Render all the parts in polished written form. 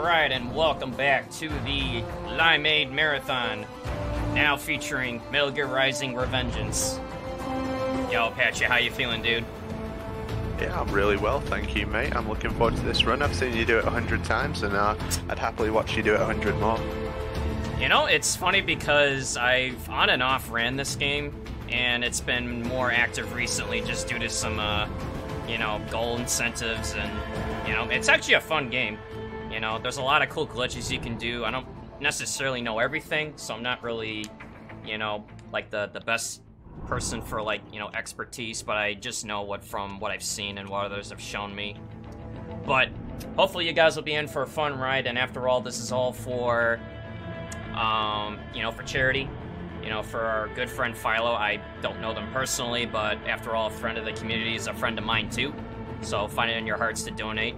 Alright, and welcome back to the Limeade Marathon, now featuring Metal Gear Rising Revengeance. Yo, Apache, how you feeling, dude? Yeah, I'm really well, thank you, mate. I'm looking forward to this run. I've seen you do it 100 times, and I'd happily watch you do it 100 more. You know, it's funny because I've on and off ran this game, and it's been more active recently just due to some, you know, goal incentives, and, you know, it's actually a fun game. You know, there's a lot of cool glitches you can do. I don't necessarily know everything, so I'm not really, you know, like the best person for, like, you know, expertise, but I just know from what I've seen and what others have shown me. But hopefully you guys will be in for a fun ride, and after all, this is all for, you know, for charity. You know, for our good friend Philo. I don't know them personally, but after all, a friend of the community is a friend of mine too. So find it in your hearts to donate.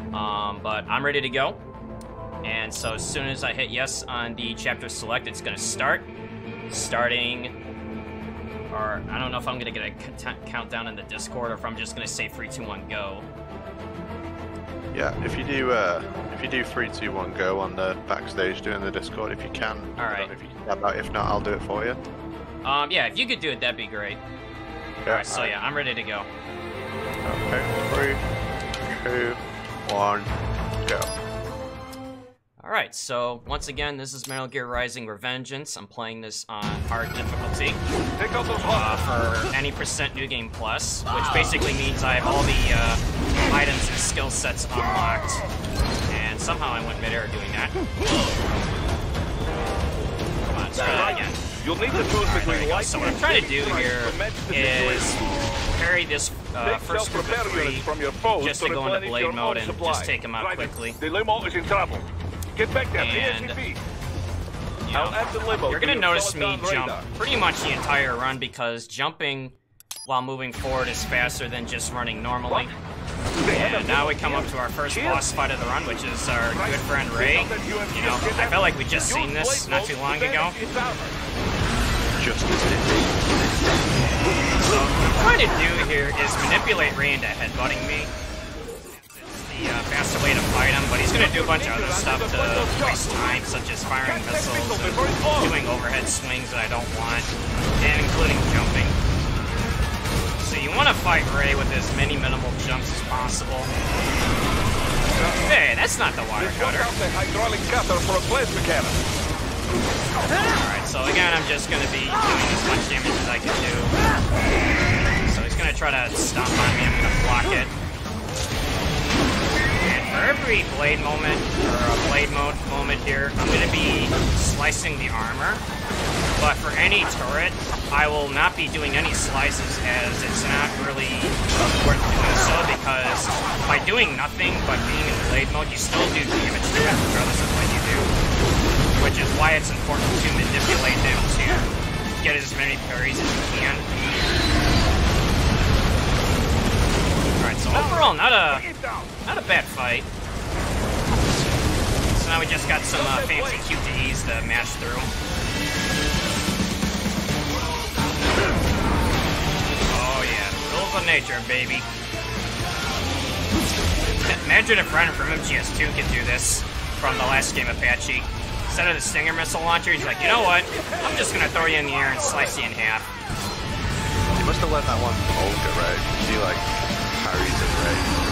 But I'm ready to go. And so as soon as I hit yes on the chapter select, it's gonna start. Starting, or I don't know if I'm gonna get a countdown in the Discord or if I'm just gonna say 3, 2, 1, go. Yeah, if you do 3, 2, 1, go on the backstage doing the Discord, if you can. All right. If you can have that, if not, I'll do it for you. Yeah, if you could do it, that'd be great. Yeah, Alright, so yeah, I'm ready to go. Okay, 3, 2, 1, go. Alright, so once again, this is Metal Gear Rising Revengeance. I'm playing this on hard difficulty for any % New Game Plus, which basically means I have all the items and skill sets unlocked. And somehow I went midair doing that. Come on, let's try that again. You'll need to choose between light. So what I'm trying to do here is parry this first group of 3 just to go into blade mode and just take them out quickly. The limo is in trouble. Get back there, And, ASAP. you know, you're gonna notice me jump pretty much the entire run because jumping while moving forward is faster than just running normally. And now we come up to our first boss fight of the run, which is our good friend Ray. You know, I felt like we just seen this not too long ago. Just as it So what I'm trying to do here is manipulate Ray into headbutting me. The faster way to fight him, but he's gonna do a bunch of other stuff to waste time, such as firing missiles and doing overhead swings that I don't want, and including jumping. So you want to fight Ray with as many minimal jumps as possible. Hey, that's not the water cutter. Alright, so again, I'm just gonna be doing as much damage as I can do. So he's gonna try to stomp on me, I'm gonna block it. And for every blade moment, or a blade mode moment here, I'm going to be slicing the armor. But for any turret, I will not be doing any slices as it's not really worth doing so because by doing nothing but being in blade mode, you still do damage to it regardless of what you do. Which is why it's important to manipulate them to get as many parries as you can. Alright, so overall, not a bad fight. So now we just got some fancy QTEs to mash through. Oh yeah, rules of nature, baby. Imagine a friend from MGS2 could do this from the last game, Apache. Instead of the Stinger missile launcher, he's like, you know what? I'm just gonna throw you in the air and slice you in half. You must have learned that one from Olga, right? She like parries it, right?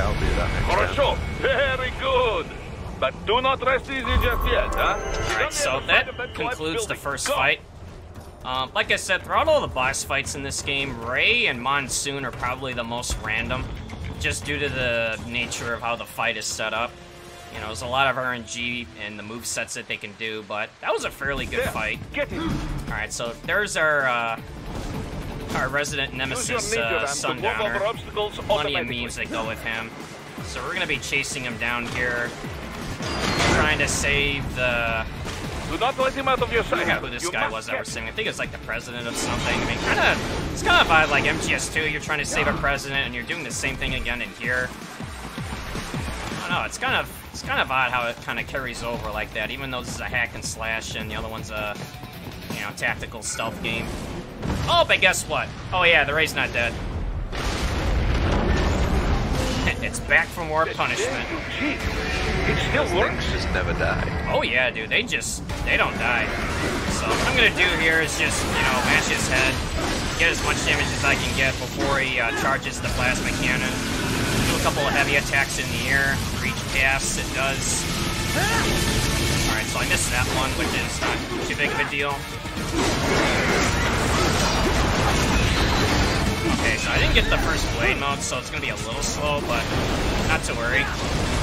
I'll do that next time. Very good. But do not rest easy just yet, huh? Alright, so that concludes the first fight. Like I said, throughout all the boss fights in this game, Ray and Monsoon are probably the most random, just due to the nature of how the fight is set up. You know, there's a lot of RNG in the movesets that they can do, but that was a fairly good fight. Alright, so there's our resident nemesis, Sundowner. Plenty of memes that go with him. So we're gonna be chasing him down here, trying to save the... Do not let him out of your sight. I forgot who this guy was that we're saying. I think it's like the president of something. I mean, it's kind of odd, like MGS2, you're trying to save a president, and you're doing the same thing again in here. I don't know, it's kind of odd how it kind of carries over like that, even though this is a hack and slash, and the other one's a, you know, tactical stealth game. Oh, but guess what? Oh yeah, the Ray's not dead. it's back for more punishment. It still works. Just never die. Oh yeah, dude, they don't die. So what I'm gonna do here is just, you know, mash his head, get as much damage as I can get before he charges the plasma cannon. Do a couple of heavy attacks in the air for each pass it does. Alright, so I missed that one, which is not too big of a deal. Okay, so I didn't get the first blade mode, so it's gonna be a little slow, but not to worry.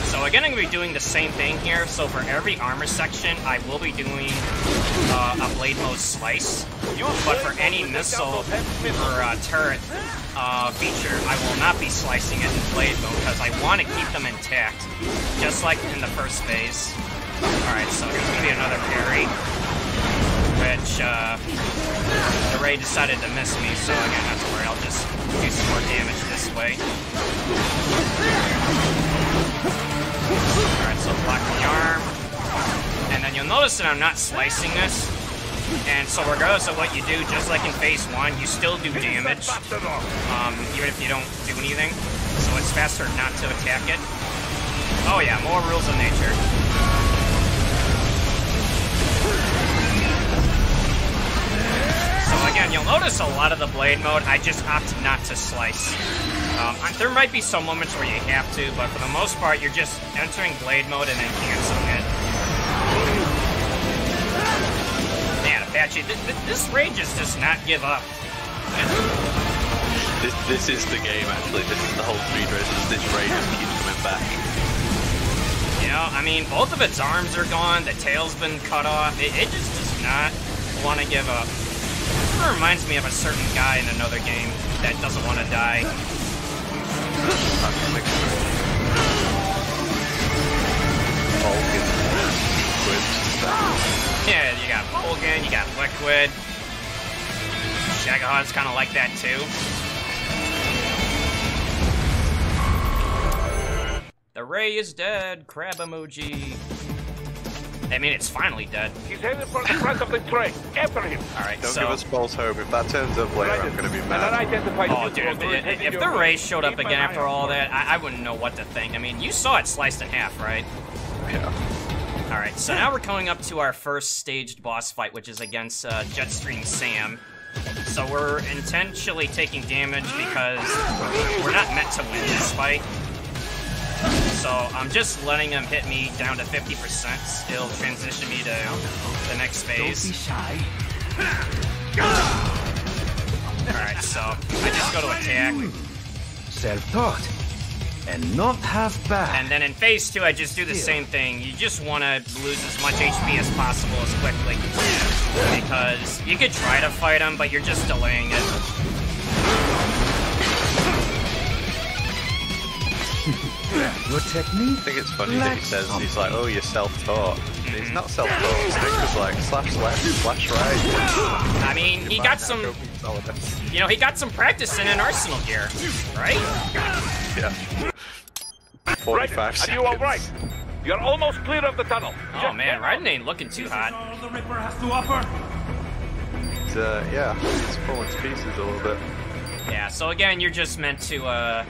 So again, I'm gonna be doing the same thing here. So for every armor section, I will be doing a blade mode slice. But for any missile or turret feature, I will not be slicing it in blade mode because I want to keep them intact, just like in the first phase. Alright, so there's gonna be another parry, which the Ray decided to miss me, so again, not to worry, I'll just do some more damage this way. Alright, so block the arm. And then you'll notice that I'm not slicing this. And so regardless of what you do, just like in phase 1, you still do damage. Even if you don't do anything. So it's faster not to attack it. Oh yeah, more rules of nature. So again, you'll notice a lot of the blade mode, I just opt not to slice. There might be some moments where you have to, but for the most part, you're just entering blade mode and then canceling it. Man, Apache, this Ray just does not give up. This is the game, actually. This is the whole speedrun. This Ray just keeps coming back. You know, I mean, both of its arms are gone, the tail's been cut off. It just does not want to give up. It reminds me of a certain guy in another game that doesn't want to die. Yeah, you got Volgan, you got Liquid. Shagahod's kind of like that too. The Ray is dead. Crab emoji. I mean, it's finally dead. He's headed for the front of the train. After him. Alright, Don't so... give us false hope. If that turns up later, I'm gonna be mad. Oh, dude, if the Ray showed up again after all that, I wouldn't know what to think. I mean, you saw it sliced in half, right? Yeah. Alright, so now we're coming up to our first staged boss fight, which is against Jetstream Sam. So we're intentionally taking damage because we're not meant to win this fight. So I'm just letting him hit me down to 50%. It'll transition me to the next phase. Don't be shy. Alright, so I just go to attack. Self-taught. And not half bad. And then in phase 2, I just do the same thing. You just want to lose as much HP as possible as quickly. Because you could try to fight him, but you're just delaying it. Your technique? I think it's funny that he says, he's like, oh, you're self-taught. He's not self-taught. Snake was like, slash left, slash right. I mean, he got some, you know, he got some practice in Arsenal gear, right? Yeah. 45 seconds. Are you alright? You're almost clear of the tunnel. Oh man, Raiden ain't looking too hot. The Ripper has to offer. Yeah, it's falling to pieces a little bit. Yeah, so again, you're just meant to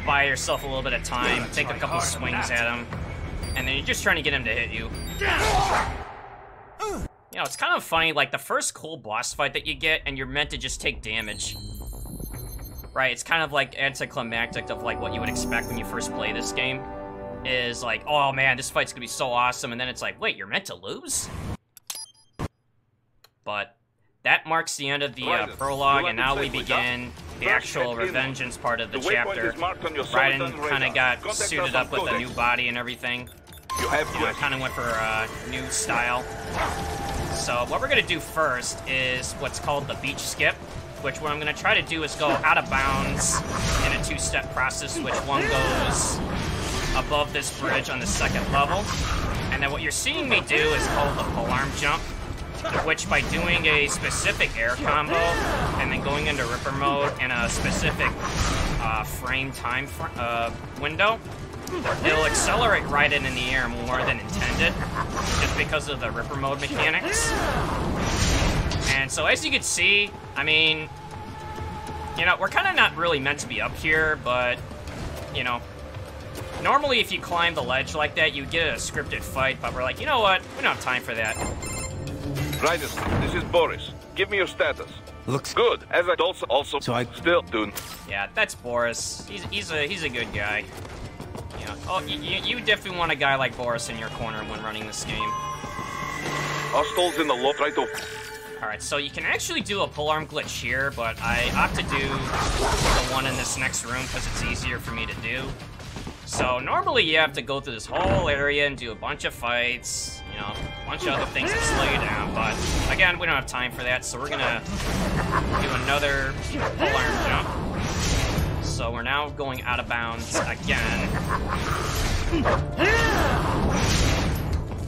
buy yourself a little bit of time, take a couple swings at him, and then you're just trying to get him to hit you. You know, it's kind of funny, like the first cool boss fight that you get, and you're meant to just take damage. Right, it's kind of like anticlimactic of like what you would expect when you first play this game. Is like, oh man, this fight's gonna be so awesome, and then it's like, wait, you're meant to lose? But that marks the end of the prologue, and now we begin the actual Revengeance part of the chapter. Raiden kind of got suited up with a new body and everything. Kind of went for a new style. So what we're gonna do first is what's called the beach skip, which what I'm gonna try to do is go out of bounds in a two-step process, which one goes above this bridge on the second level. And then what you're seeing me do is called the polearm jump, which by doing a specific air combo and then going into Ripper mode in a specific frame time window, it'll accelerate Raiden in the air more than intended, just because of the Ripper mode mechanics. And so as you can see, I mean, you know, we're kind of not really meant to be up here, but, you know, normally if you climb the ledge like that, you get a scripted fight, but we're like, you know what? We don't have time for that. Raiden, this is Boris. Give me your status. Looks Good. As I also So I- still do. Yeah, that's Boris. He's a good guy. Yeah. Oh, you definitely want a guy like Boris in your corner when running this game. Hostiles in the lot right off. Alright, so you can actually do a polearm glitch here, but I opt to do the one in this next room because it's easier for me to do. So normally you have to go through this whole area and do a bunch of fights, you know, a bunch of other things that slow you down, but again, we don't have time for that, so we're gonna do another polearm jump. So we're now going out of bounds again.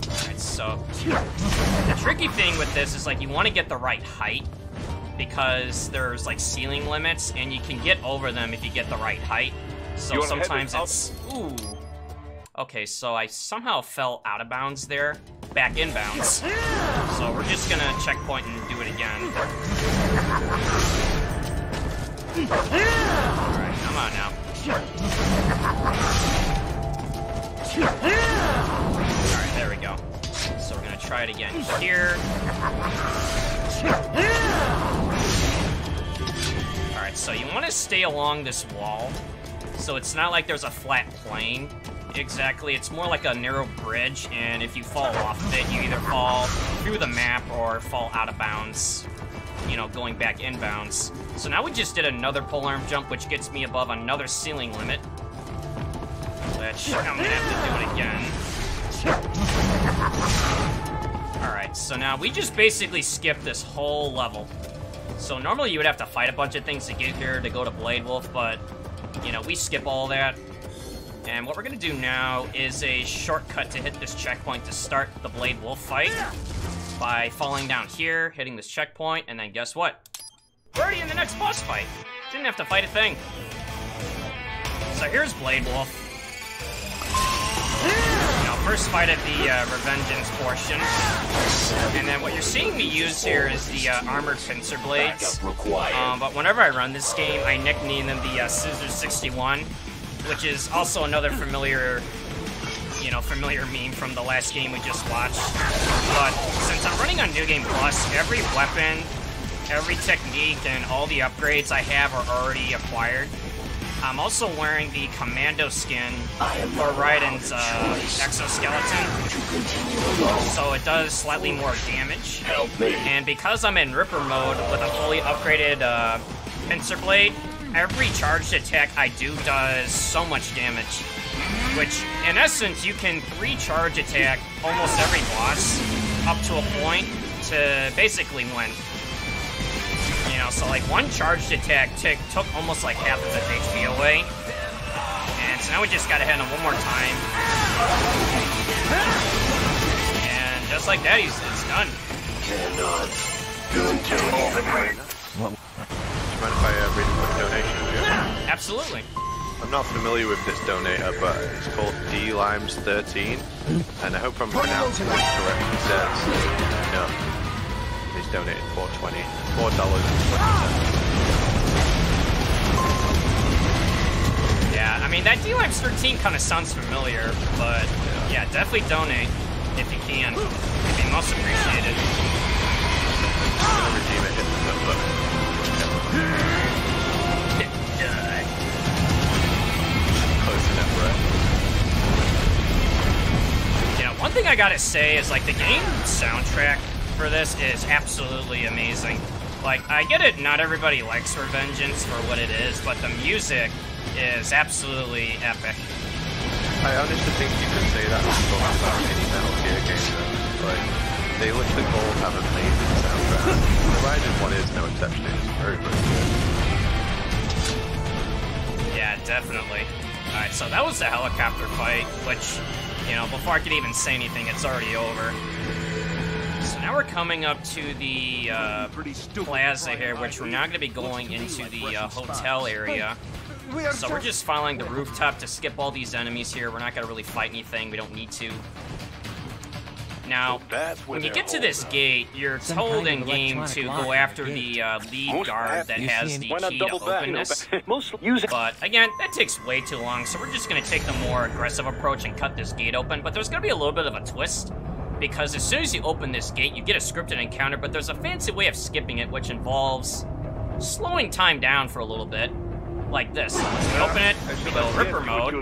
Alright, so the tricky thing with this is like you want to get the right height because there's like ceiling limits and you can get over them if you get the right height. So sometimes it's... Ooh. Okay, so I somehow fell out of bounds there. Back in bounds. So we're just gonna checkpoint and do it again. Alright, come on now. Alright, there we go. So we're gonna try it again here. Alright, so you want to stay along this wall. So it's not like there's a flat plane. Exactly, it's more like a narrow bridge, and if you fall off of it, you either fall through the map or fall out of bounds, you know, going back in bounds. So now we just did another polearm jump, which gets me above another ceiling limit. Which I'm gonna have to do it again. Alright, so now we just basically skipped this whole level. So normally you would have to fight a bunch of things to get here to go to Blade Wolf, but, you know, we skip all that. And what we're gonna do now is a shortcut to hit this checkpoint to start the Blade Wolf fight by falling down here, hitting this checkpoint, and then guess what? We're already in the next boss fight. Didn't have to fight a thing. So here's Blade Wolf. Now, first fight at the Revengeance portion. And then what you're seeing me use here is the armored pincer blades. But whenever I run this game, I nickname them the Scissors 61. Which is also another familiar, you know, familiar meme from the last game we just watched. But since I'm running on New Game Plus, every weapon, every technique, and all the upgrades I have are already acquired. I'm also wearing the commando skin for Raiden's exoskeleton, so it does slightly more damage. And because I'm in Ripper mode with a fully upgraded pincer blade, every charged attack I do does so much damage, which, in essence, you can recharge attack almost every boss up to a point to basically win. You know, so like one charged attack took almost like half of the HP away, and so now we just gotta hit him one more time. And just like that, it's done. Mind if I read a quick donation? Yeah. Absolutely. I'm not familiar with this donator, but it's called DLimes13, and I hope I'm pronouncing it correctly. He says, no. He's donated $4.20. Yeah, I mean, that DLimes13 kind of sounds familiar, but yeah, definitely donate if you can. It'd be most appreciated. Redeem it, hit the sub button. Close enough, right? You know, one thing I gotta say is, like, the game soundtrack for this is absolutely amazing. Like, I get it, not everybody likes Revengeance for what it is, but the music is absolutely epic. I honestly think you could say that about any Metal Gear game, though. Like, they literally all have amazing soundtracks. The Raiden one is no exception. It's very, very good. Yeah, definitely. Alright, so that was the helicopter fight, which, you know, before I could even say anything, it's already over. So now we're coming up to the plaza here, which we're now going to be going into the hotel area. So we're just following the rooftop to skip all these enemies here. We're not going to really fight anything. We don't need to. Now, when you get to this gate, you're told in game to go after the lead guard that has the key to open this. But again, that takes way too long, so we're just gonna take the more aggressive approach and cut this gate open. But there's gonna be a little bit of a twist, because as soon as you open this gate, you get a scripted encounter, but there's a fancy way of skipping it, which involves slowing time down for a little bit. Like this. Once you open it, you go Ripper mode,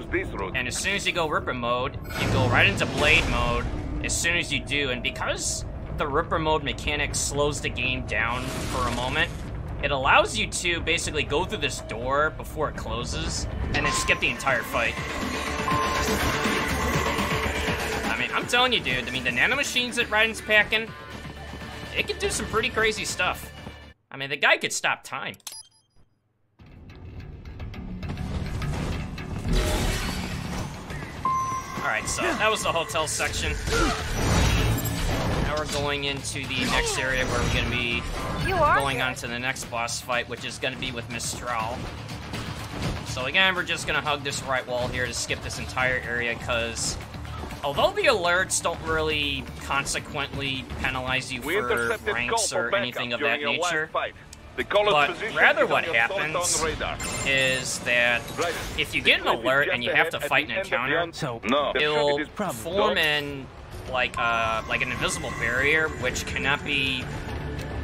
and as soon as you go Ripper mode, you go right into Blade mode as soon as you do, and because the Ripper mode mechanic slows the game down for a moment, it allows you to basically go through this door before it closes, and then skip the entire fight. I mean, I'm telling you, dude, I mean, the nanomachines that Raiden's packing, it can do some pretty crazy stuff. I mean, the guy could stop time. Alright, so that was the hotel section. Now we're going into the next area where we're going to be going on to the next boss fight, which is going to be with Mistral. So again, we're just going to hug this right wall here to skip this entire area, because although the alerts don't really consequently penalize you for ranks or anything of that nature, but rather what happens is that if you get an alert and you have to fight an encounter, it'll form in like an invisible barrier which cannot be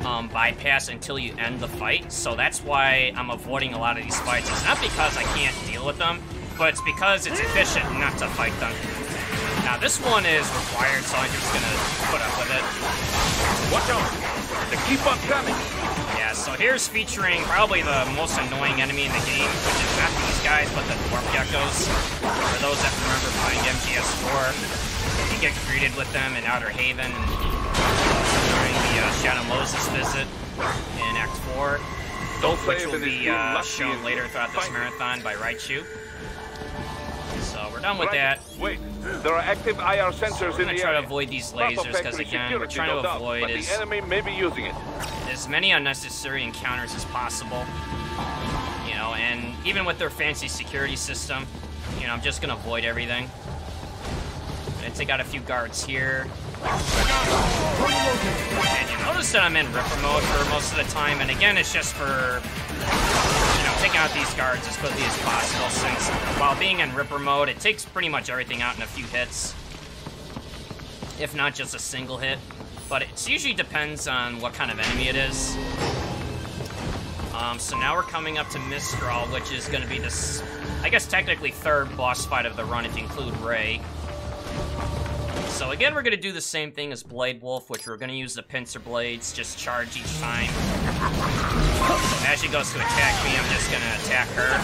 bypassed until you end the fight. So that's why I'm avoiding a lot of these fights. It's not because I can't deal with them, but it's because it's efficient not to fight them. Now this one is required, so I'm just gonna put up with it. Watch out! They keep on coming! Yeah, so here's featuring probably the most annoying enemy in the game, which is not these guys, but the dwarf geckos. For those that remember playing MGS4, you get greeted with them in Outer Haven during the Shadow Moses visit in Act 4, which will be shown later throughout this marathon by Raichu. So we're done with that. Wait, there are active IR sensors in the area. We're gonna try to avoid these lasers because again, we're trying to avoid the enemy may be using it. As many unnecessary encounters as possible. You know, and even with their fancy security system, you know, I'm just gonna avoid everything. I'm gonna take out a few guards here. And you notice that I'm in Ripper mode for most of the time, and again, it's just for, you know, taking out these guards as quickly as possible, since while being in Ripper mode, it takes pretty much everything out in a few hits. If not just a single hit. But it usually depends on what kind of enemy it is. So now we're coming up to Mistral, which is going to be this, I guess technically third boss fight of the run if you include Ray. So again, we're going to do the same thing as Blade Wolf, which we're going to use the pincer blades, just charge each time. So as she goes to attack me, I'm just going to attack her.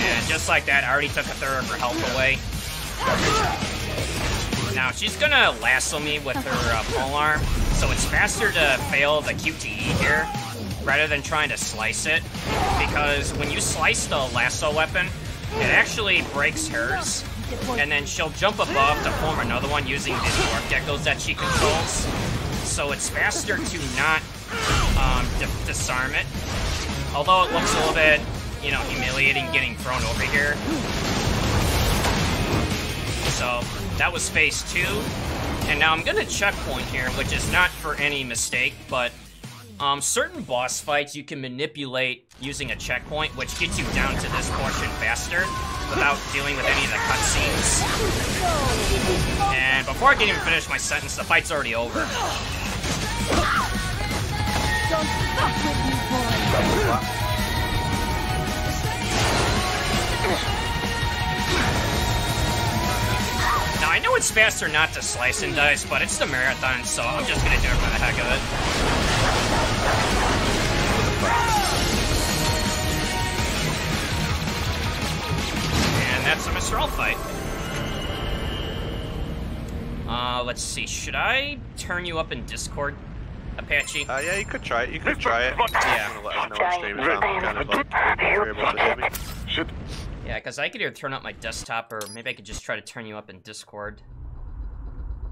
And just like that, I already took a third of her health away. Now, she's gonna lasso me with her polearm, so it's faster to fail the QTE here, rather than trying to slice it, because when you slice the lasso weapon, it actually breaks hers, and then she'll jump above to form another one using the dwarf geckos that she controls, so it's faster to not disarm it, although it looks a little bit, you know, humiliating getting thrown over here. So that was phase 2, and now I'm gonna checkpoint here, which is not for any mistake, but certain boss fights you can manipulate using a checkpoint, which gets you down to this portion faster without dealing with any of the cutscenes. And before I can even finish my sentence, the fight's already over. Don't fuck with me, boy. Now, I know it's faster not to slice and dice, but it's the marathon, so I'm just gonna do it for the heck of it. And that's a Mistral fight. Let's see, should I turn you up in Discord, Apache? Yeah, you could try it. You could try it. Yeah. I'm gonna let them know on stream if I'm kind of worried about the enemy. Yeah, because I could either turn up my desktop, or maybe I could just try to turn you up in Discord.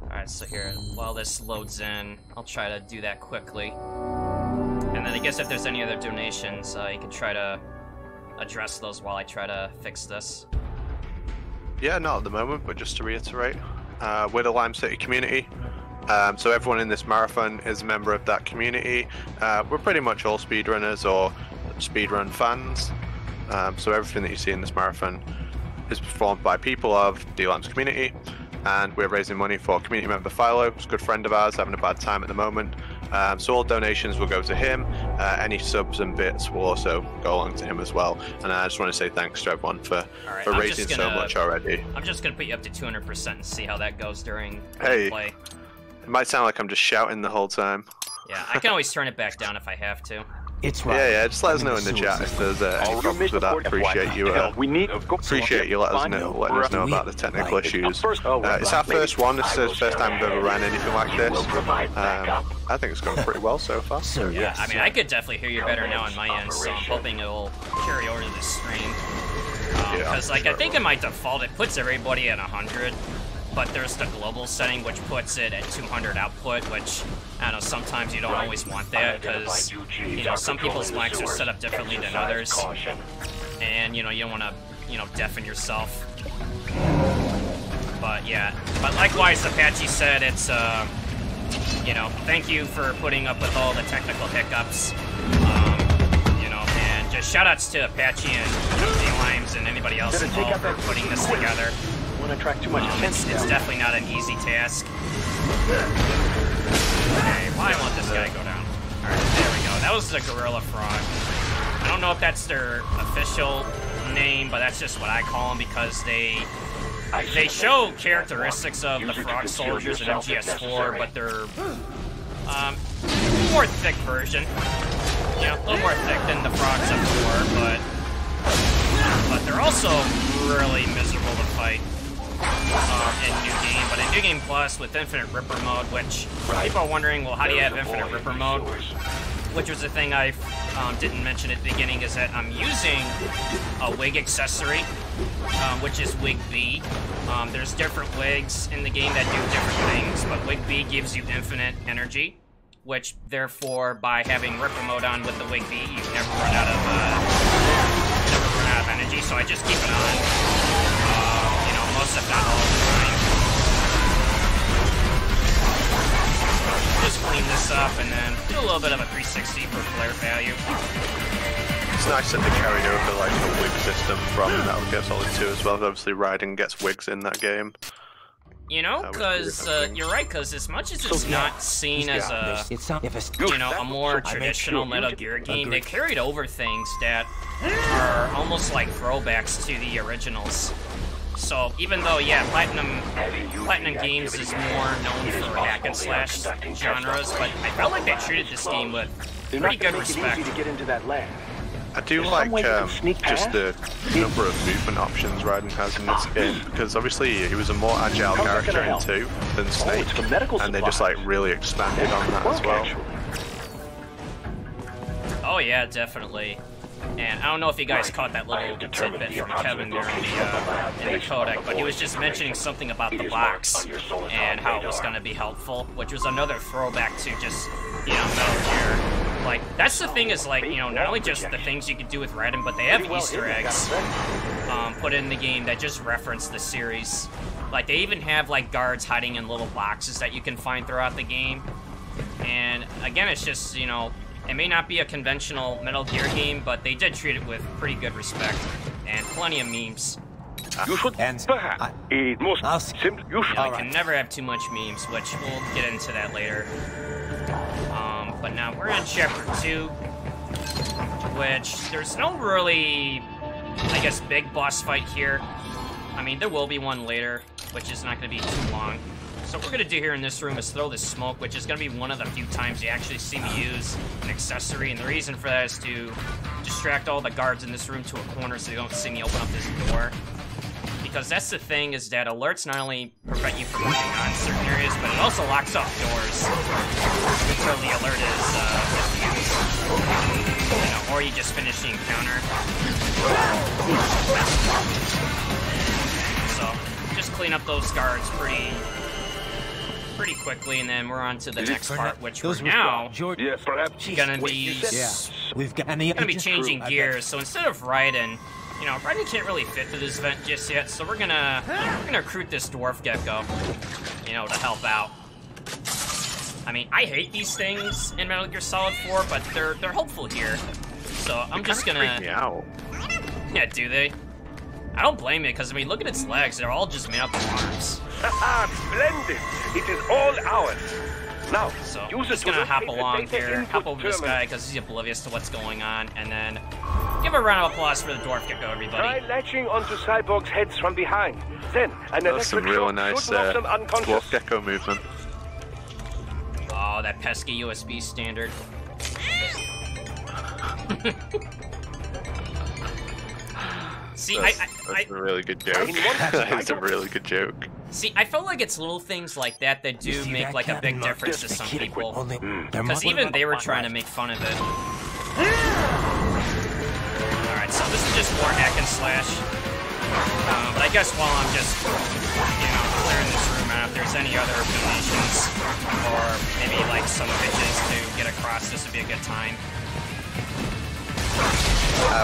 Alright, so here, while this loads in, I'll try to do that quickly. And then I guess if there's any other donations, you can try to address those while I try to fix this. Yeah, not at the moment, but just to reiterate, we're the Lime City community. So everyone in this marathon is a member of that community. We're pretty much all speedrunners or speedrun fans. So everything that you see in this marathon is performed by people of the Lime's community, and we're raising money for community member Philo, who's a good friend of ours, having a bad time at the moment. So all donations will go to him. Any subs and bits will also go along to him as well. And I just want to say thanks to everyone for raising so much already. I'm just gonna put you up to 200% and see how that goes during Hey. play. It might sound like I'm just shouting the whole time. Yeah, I can always turn it back down if I have to. It's right. Yeah, just let us know in the chat if there's any problems with that. Appreciate you. Letting us know about the technical issues. It's our first one. This is the first time we've ever ran anything like this. I think it's going pretty well so far. Yeah, I mean, I could definitely hear you better now on my end, so I'm hoping it'll carry over to the stream. Because, like, I think in my default it puts everybody at 100. But there's the global setting, which puts it at 200 output, which, I don't know, sometimes you don't always want that, because, you know, some people's mics are set up differently than others. And, you know, you don't want to, you know, deafen yourself. But, yeah. But likewise, Apache said it's, you know, thank you for putting up with all the technical hiccups. You know, and just shout-outs to Apache and D-Limes and anybody else involved for putting this together. Attract too much attention. It's definitely not an easy task. Okay, why want this guy to go down? Alright, there we go. That was the Gorilla Frog. I don't know if that's their official name, but that's just what I call them because they show characteristics of the Frog Soldiers in MGS4, but they're more thick version. Yeah, a little more thick than the Frogs of 4, but they're also really miserable to fight. In New Game, but in New Game Plus with Infinite Ripper mode, which people are wondering, well, how do you have Infinite Ripper mode? Which was the thing I didn't mention at the beginning, is that I'm using a wig accessory, which is Wig B. There's different wigs in the game that do different things, but Wig B gives you infinite energy, which therefore, by having Ripper mode on with the Wig B, you never run out of energy. So I just keep it on. Most if not all the time. Just clean this up and then do a little bit of a 360 for flare value. It's nice that they carried over like the wig system from Metal Gear Solid 2 as well. Obviously, Raiden gets wigs in that game. You know, because you're right. Because as much as it's not seen as a, you know, a more traditional Metal Gear game, they carried over things that are almost like throwbacks to the originals. So even though, yeah, Platinum Games is more known for hack and slash genres, but I felt like they treated this game with pretty good respect. I do like just the number of movement options Raiden has in this game, because obviously he was a more agile character in 2 than Snake, and they just like really expanded on that as well. Oh yeah, definitely. And I don't know if you guys caught that little tidbit from Kevin there in the codec, but he was just mentioning something about the box and how it was going to be helpful, which was another throwback to just, you know, Metal Gear. Like, that's the thing is, like, you know, not only just the things you can do with Raiden, but they have Easter eggs put in the game that just reference the series. Like, they even have, like, guards hiding in little boxes that you can find throughout the game. And, again, it's just, you know, it may not be a conventional Metal Gear game, but they did treat it with pretty good respect and plenty of memes. You should perhaps. It must simply. You should. Yeah, I can never have too much memes, which we'll get into that later. But now we're in Chapter 2, which there's no really, I guess, big boss fight here. I mean, there will be one later, which is not going to be too long. So what we're going to do here in this room is throw this smoke, which is going to be one of the few times you actually see me use an accessory. And the reason for that is to distract all the guards in this room to a corner so they don't see me open up this door. Because that's the thing, is that alerts not only prevent you from moving on certain areas, but it also locks off doors until the alert is diffused. You know, or you just finish the encounter. So, just clean up those guards pretty quickly, and then we're on to the next part, which we're now gonna be changing gears. So instead of Raiden, you know, Brendan can't really fit for this event just yet, so we're gonna recruit this dwarf gecko, you know, to help out. I mean, I hate these things in Metal Gear Solid 4, but they're helpful here. So I'm just gonna. Freak me out. Yeah, do they? I don't blame it, because I mean, look at its legs. They're all just made up of arms. Splendid! It is all ours. Now, So I'm use it just to gonna hop locate the along data here, input hop over this terminal. guy because he's oblivious to what's going on, and then give a round of applause for the dwarf gecko, everybody. Try latching onto cyborgs' heads from behind. Then, an That's some electric real shock nice should knock them unconscious. dwarf gecko movement. Oh, that pesky USB standard. See, That's a really good joke. That's a really good joke. See, I feel like it's little things like that that do make like a big difference to some people. Because even they were trying to make fun of it. Alright, so this is just more hack and slash. But I guess while I'm just, you know, clearing this room out, if there's any other donations or maybe like some pitches to get across, this would be a good time.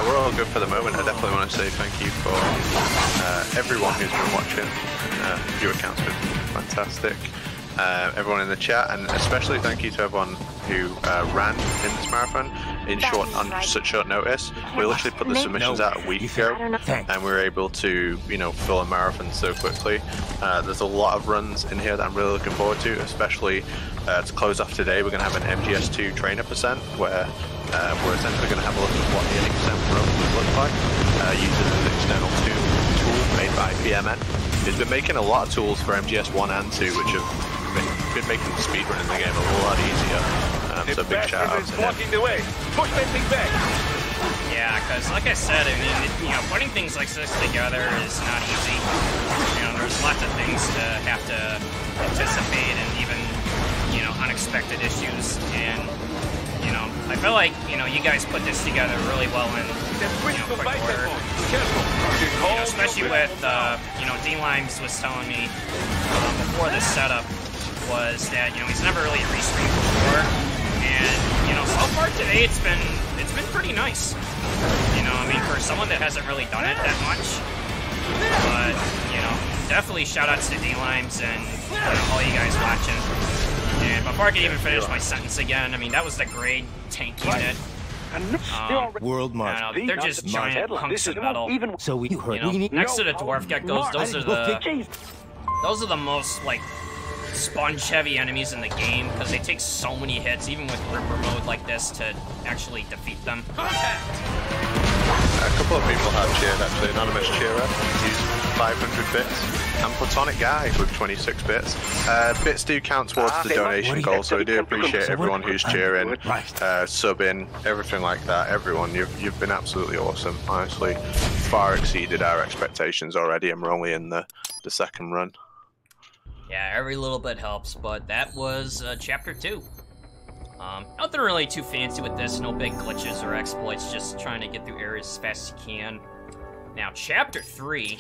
We're all good for the moment. I definitely want to say thank you for everyone who's been watching. Your account's been fantastic. Everyone in the chat, and especially thank you to everyone who ran in this marathon on such short notice. We literally put the submissions out a week ago, and we were able to, you know, fill a marathon so quickly. There's a lot of runs in here that I'm really looking forward to, especially to close off today. We're going to have an MGS2 trainer percent where we're essentially going to have a look at what the 80% run would look like using an external tool made by PMN. It's been making a lot of tools for MGS 1 and 2, which have been making the speedrun in the game a lot easier. So big shout out to him. The way. Push that thing back. Yeah, because like I said, I mean, you know, putting things like this together is not easy. You know, there's lots of things to have to anticipate and even, you know, unexpected issues. And, you know, I feel like, you know, you guys put this together really well in, you know, quick order. You know, especially with, you know, D-Limes was telling me before this setup was that, you know, he's never really restreamed before. And, you know, so far today it's been pretty nice. You know, I mean, for someone that hasn't really done it that much. But, you know, definitely shout outs to D-Limes and, you know, all you guys watching. And before I can even finish my sentence again, I mean, that was the grade tank unit. World March. They're just giant hunks of metal. So we heard. You know, next to the dwarf geckos, those are the most, like, sponge-heavy enemies in the game, because they take so many hits, even with Ripper mode like this, to actually defeat them. A couple of people have cheered, actually. Anonymous Cheerer used 500 bits, and Platonic Guy with 26 bits. Bits do count towards the donation goal, so we do appreciate everyone who's cheering, subbing, everything like that. Everyone, you've been absolutely awesome. Honestly, far exceeded our expectations already, and we're only in the second run. Yeah, every little bit helps, but that was Chapter 2. Nothing really too fancy with this, no big glitches or exploits, just trying to get through areas as fast as you can. Now, Chapter 3...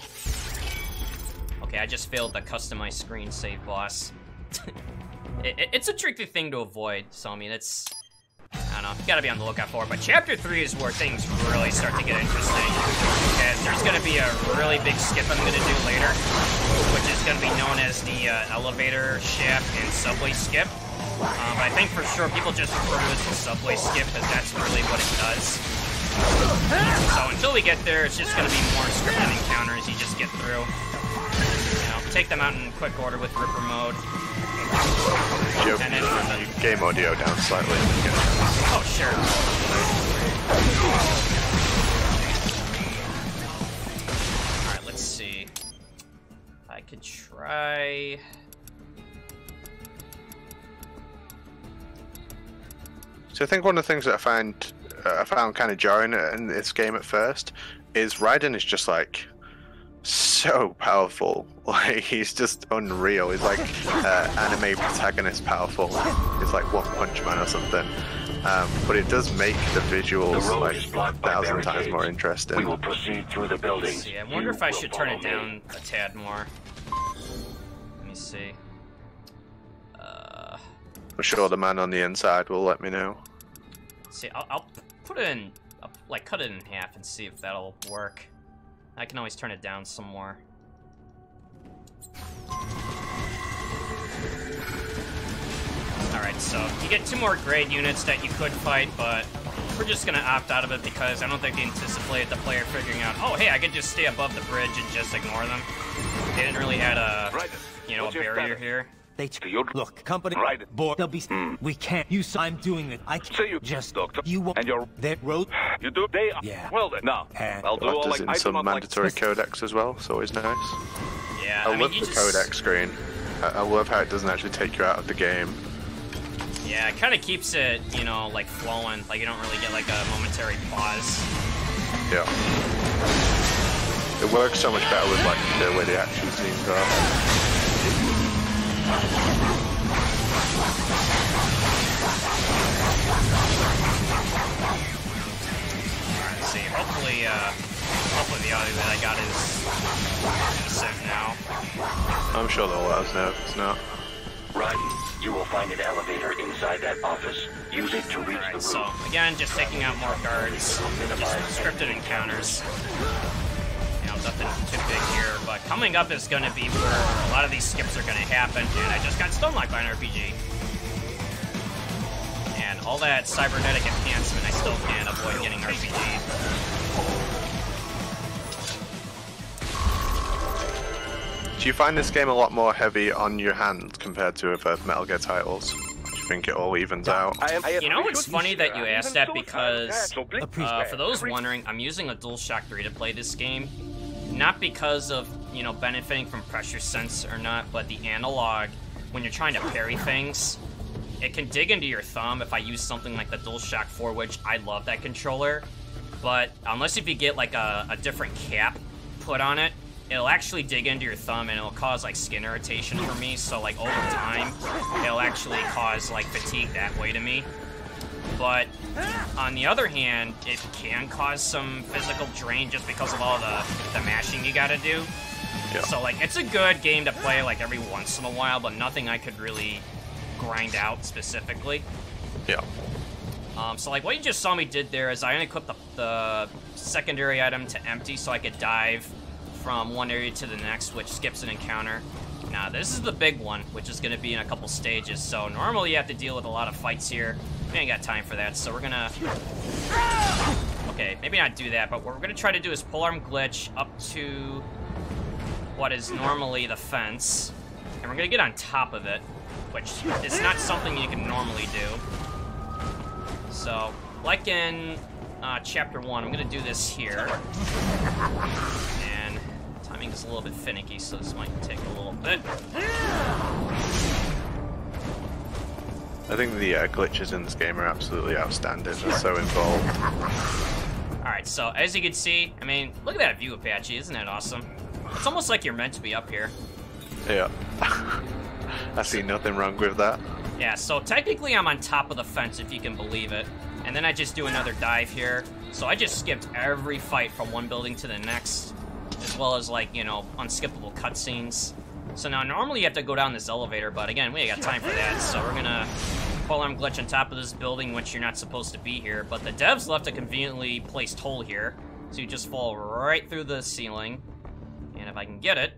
Okay, I just failed the customize screen save boss. It's a tricky thing to avoid, so I mean, it's... I don't know, you gotta be on the lookout for it, but Chapter 3 is where things really start to get interesting. And there's gonna be a really big skip I'm gonna do later, which is gonna be known as the elevator, shaft, and subway skip. But I think for sure people just refer to it as the subway skip, because that's really what it does. So until we get there, it's just gonna be more scripted encounters you just get through. You know, take them out in quick order with Ripper mode. Joe, game audio down slightly. Oh, sure. Alright, let's see. I could try... So I think one of the things that I found kind of jarring in this game at first is Raiden is just like so powerful. Like, he's just unreal. He's like anime protagonist powerful. He's like One Punch Man or something. But it does make the visuals like 1,000 times more interesting. We will proceed through the building. I wonder if I should turn it down a tad more. Let me see. I'm sure the man on the inside will let me know. See, I'll put it in, like cut it in half and see if that'll work. I can always turn it down some more. Alright, so you get 2 more grade units that you could fight, but we're just gonna opt out of it because I don't think they anticipated the player figuring out, oh, hey, I could just stay above the bridge and just ignore them. They didn't really add a, you know, a barrier here. They look, company, board, they'll be. We can't. I'm doing it. I can't. So you just doctor. You won't. And your that road. You do. They. Yeah. Well then, no. I'll do all There's like in I some do not mandatory like... codex as well. It's always nice. Yeah, I mean, love you the just... codex screen. I love how it doesn't actually take you out of the game. Yeah, it kind of keeps it, you know, like flowing. Like you don't really get like a momentary pause. Yeah. It works so much better with like the way the action scenes are. Alright, let's see. Hopefully the audio that I got is decent now. I'm sure they'll let us know if it's not. Right. You will find an elevator inside that office. Use it to reach the roof. So, again, just taking out more guards. Just scripted encounters. You know, nothing too big here. But coming up is going to be where a lot of these skips are going to happen. And I just got stun-locked by an RPG. And all that cybernetic enhancement, I still can't avoid getting RPG'd. Do you find this game a lot more heavy on your hand compared to other Metal Gear titles? Do you think it all evens out? You know, it's funny that you asked that because, for those wondering, I'm using a DualShock 3 to play this game. Not because of, you know, benefiting from pressure sense or not, but the analog, when you're trying to parry things, it can dig into your thumb if I use something like the DualShock 4, which I love that controller. But unless if you get like a different cap put on it, it'll actually dig into your thumb and it'll cause like skin irritation for me. So like over time, it'll actually cause like fatigue that way to me. But on the other hand, it can cause some physical drain just because of all the mashing you gotta do. Yeah. So like it's a good game to play like every once in a while, but nothing I could really grind out specifically. Yeah. So like what you just saw me did there is I unequipped the secondary item to empty so I could dive from one area to the next, which skips an encounter. Now, this is the big one, which is going to be in a couple stages, so normally you have to deal with a lot of fights here. We ain't got time for that, so we're gonna... Okay, maybe not do that, but what we're gonna try to do is polearm glitch up to what is normally the fence, and we're gonna get on top of it, which is not something you can normally do. So, like in Chapter 1, I'm gonna do this here. And timing is a little bit finicky, so this might take a little bit. I think the glitches in this game are absolutely outstanding. They're so involved. Alright, so as you can see, I mean, look at that view, Apache. Isn't that awesome? It's almost like you're meant to be up here. Yeah. I see nothing wrong with that. Yeah, so technically I'm on top of the fence, if you can believe it. And then I just do another dive here. So I just skipped every fight from one building to the next, as well as, like, you know, unskippable cutscenes. So now normally you have to go down this elevator, but again, we ain't got time for that, so we're gonna polearm glitch on top of this building, which you're not supposed to be here. But the devs left a conveniently placed hole here, so you just fall right through the ceiling. And if I can get it,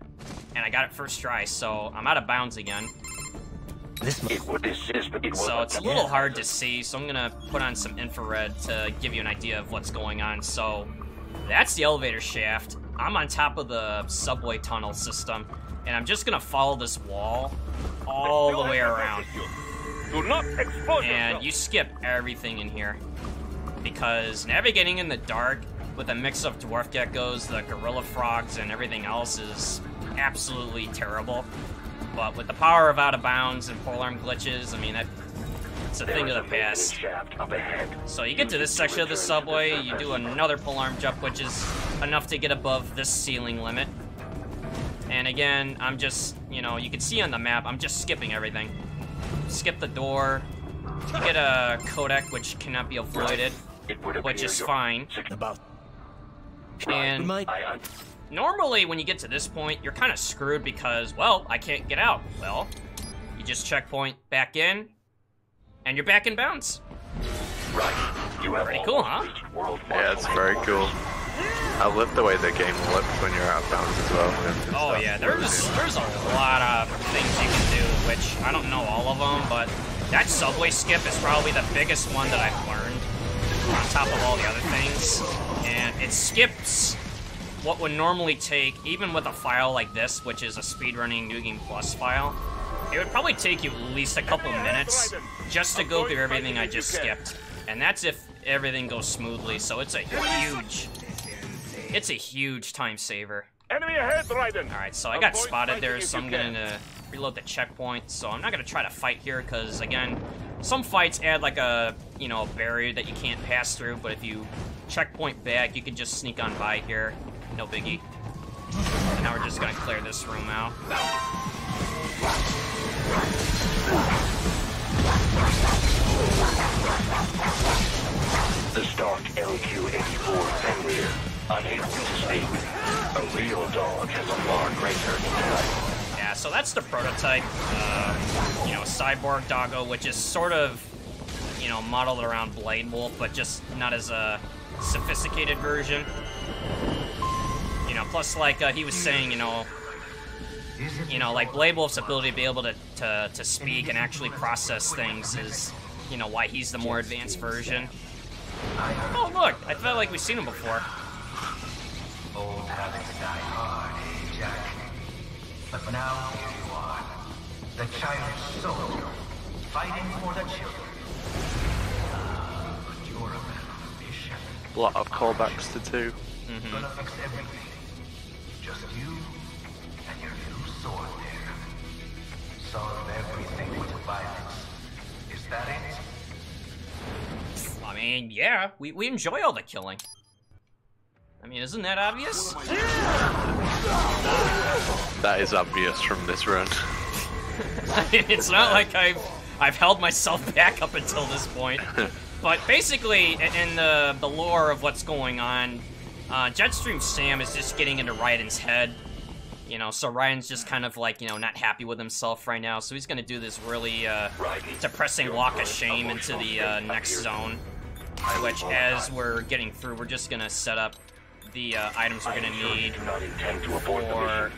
and I got it first try, so I'm out of bounds again. So it's a little hard to see, so I'm gonna put on some infrared to give you an idea of what's going on. So that's the elevator shaft. I'm on top of the subway tunnel system, and I'm just gonna follow this wall all the way around. Do not expose And you skip everything in here, because navigating in the dark with a mix of dwarf geckos, the gorilla frogs, and everything else is absolutely terrible. But with the power of out of bounds and polearm glitches, I mean, it's a thing of the past. So you get to this section of the subway, you do another polearm jump, which is enough to get above this ceiling limit. And again, I'm just, you know, you can see on the map, I'm just skipping everything. Skip the door. You get a codec, which cannot be avoided, which is fine. And normally, when you get to this point, you're kind of screwed because, well, I can't get out. Well, you just checkpoint back in, and you're back in bounds. Pretty cool, huh? Yeah, it's very cool. I love the way the game looks when you're out of bounds as well. Oh yeah, there's a lot of things you can do, which I don't know all of them, but that subway skip is probably the biggest one that I've learned on top of all the other things. And it skips what would normally take, even with a file like this, which is a speedrunning New Game Plus file, it would probably take you at least a couple minutes just to go through everything I just skipped. And that's if everything goes smoothly, so it's a huge time saver. Enemy ahead, Raiden. Alright, so I got spotted there, so I'm gonna reload the checkpoint. So I'm not gonna try to fight here, because again, some fights add like a, you know, barrier that you can't pass through, but if you checkpoint back, you can just sneak on by here. No biggie. And now we're just gonna clear this room out. The stock LQ-84 Fenrir, unable to speak. A real dog has a far greater intellect. Yeah, so that's the prototype, you know, cyborg doggo, which is sort of, you know, modeled around Blade Wolf, but just not as a sophisticated version. You know, plus, like he was saying, you know, like Blade Wolf's ability to be able to speak and actually process things is, you know, why he's the more advanced version. Oh, look, I felt like we've seen him before. Old habits die hard, Jack. But now here you are, the childish soldier, fighting for the children. But you're a man on a mission. A lot of callbacks to 2. Gonna fix everything. Just you and your new sword there. Solve everything with violence. Is that it? I mean, yeah, we enjoy all the killing. I mean, isn't that obvious? That is obvious from this run. It's not like I've held myself back up until this point. But basically, in the lore of what's going on, Jetstream Sam is just getting into Raiden's head. You know, so Raiden's just kind of like, you know, not happy with himself right now. So he's gonna do this really depressing walk of shame into the next zone. Which, as we're getting through, we're just gonna set up the items we're gonna need for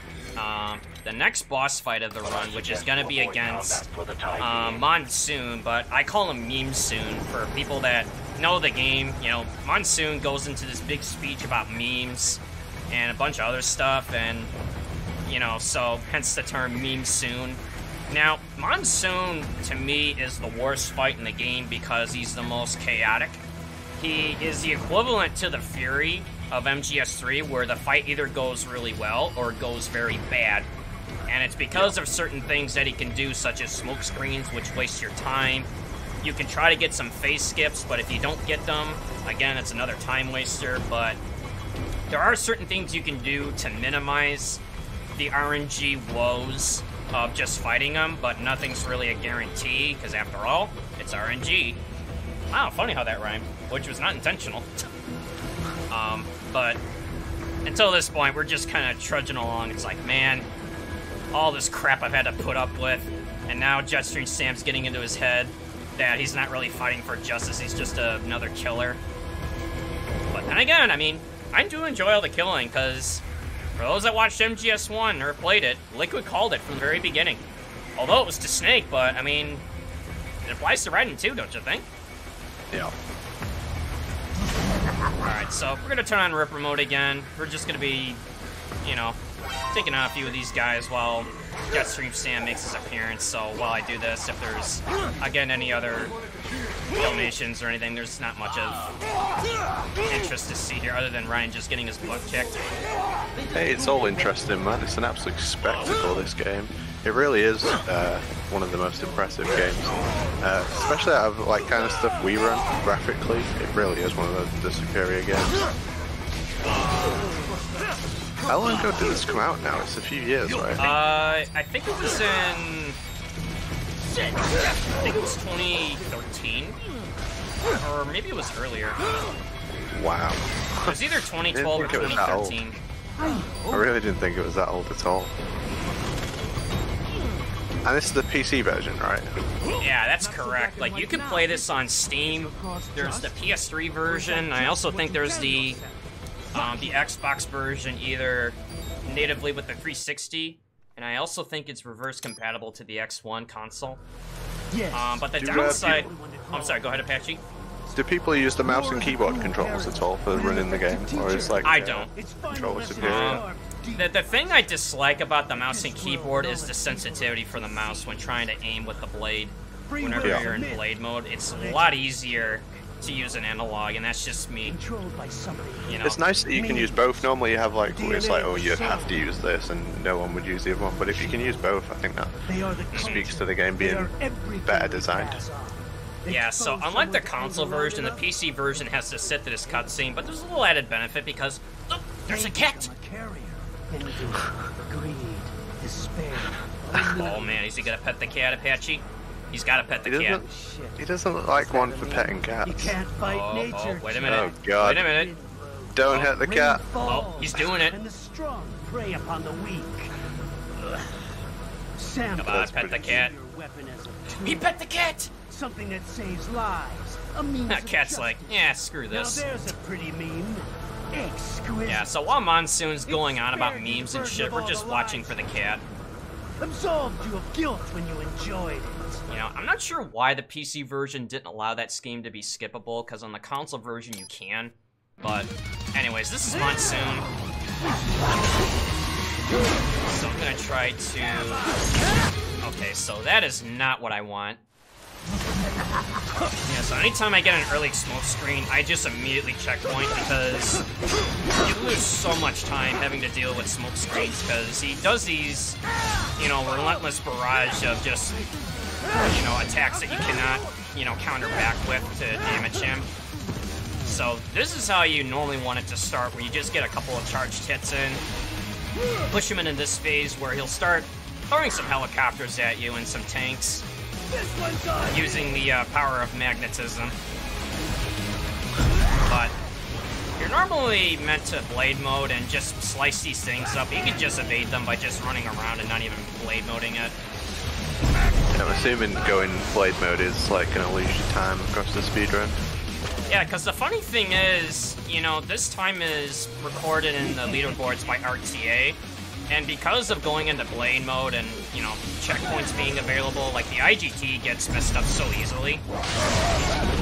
the next boss fight of the run, which is gonna be against Monsoon, but I call him Memesoon for people that know the game. You know, Monsoon goes into this big speech about memes and a bunch of other stuff, and you know, so hence the term Memesoon. Now, Monsoon to me is the worst fight in the game because he's the most chaotic. He is the equivalent to the Fury of MGS3, where the fight either goes really well or goes very bad. And it's because of certain things that he can do, such as smoke screens, which waste your time. You can try to get some phase skips, but if you don't get them, again, it's another time waster. But there are certain things you can do to minimize the RNG woes of just fighting them, but nothing's really a guarantee, because after all, it's RNG. Wow, funny how that rhymed, which was not intentional. But until this point, we're just kind of trudging along. It's like, man, all this crap I've had to put up with, and now Jetstream Sam's getting into his head that he's not really fighting for justice, he's just another killer. But then again, I mean, I do enjoy all the killing, because for those that watched MGS1 or played it, Liquid called it from the very beginning. Although it was to Snake, but, I mean, it applies to Raiden too, don't you think? Yeah. Alright, so we're gonna turn on Ripper mode again. We're just gonna be, you know, taking out a few of these guys while Jetstream Sam makes his appearance. So while I do this, if there's, again, any other donations or anything, there's not much of interest to see here other than Ryan just getting his butt kicked. Hey, it's all interesting, man. It's an absolute spectacle, this game. It really is one of the most impressive games. Especially out of like kind of stuff we run graphically. It really is one of the superior games. How long ago did this come out now? It's a few years, right? I think it was in... I think it was 2013? Or maybe it was earlier. Wow. It was either 2012 or 2013. I really didn't think it was that old at all. And this is the PC version, right? Yeah, that's correct. Like, you can play this on Steam. There's the PS3 version. I also think there's the the Xbox version either natively with the 360, and I also think it's reverse compatible to the X1 console. But the downside... I'm sorry, go ahead, Apache. Do people use the mouse and keyboard controls at all for running the game, or is like I don't. Controller superior? The thing I dislike about the mouse and keyboard is the sensitivity for the mouse when trying to aim with the blade. Whenever you're in blade mode, it's a lot easier to use an analog, and that's just me. You know. It's nice that you can use both. Normally you have like, it's like, oh, you have to use this, and no one would use the other one. But if you can use both, I think that speaks to the game being better designed. Yeah, so unlike the console version, the PC version has to sit to this cutscene, but there's a little added benefit because, look, there's a cat! Oh man, is he gonna pet the cat, Apache? He's gotta pet the cat. He doesn't look like one for petting cats. You can't fight nature. Wait a minute. Oh god. Wait a minute. Don't hit the cat. Oh, he's doing it. And the strong prey upon the weak. Sam, Come on, pet the cat. He pet the cat! Something that saves lives. A means That cat's like, yeah, screw now this. there's a pretty meme. Exquisite. Yeah, so while Monsoon's going on about memes and shit, we're just watching for the cat. Absolved you of guilt when you enjoyed it. You know, I'm not sure why the PC version didn't allow that scheme to be skippable, because on the console version you can. But, anyways, this is Monsoon. So I'm gonna try to... Okay, so that is not what I want. Yeah, so anytime I get an early smoke screen, I just immediately checkpoint because you lose so much time having to deal with smoke screens because he does these, you know, relentless barrage of just, you know, attacks that you cannot, you know, counter back with to damage him. So this is how you normally want it to start, where you just get a couple of charged hits in, push him into this phase where he'll start throwing some helicopters at you and some tanks, using the power of magnetism. But you're normally meant to blade mode and just slice these things up. You can just evade them by just running around and not even blade moding it. I'm assuming going blade mode is like gonna lose your time across the speedrun. Yeah, because the funny thing is, you know, this time is recorded in the leaderboards by RTA, and because of going into blade mode and, you know, checkpoints being available, like the IGT gets messed up so easily.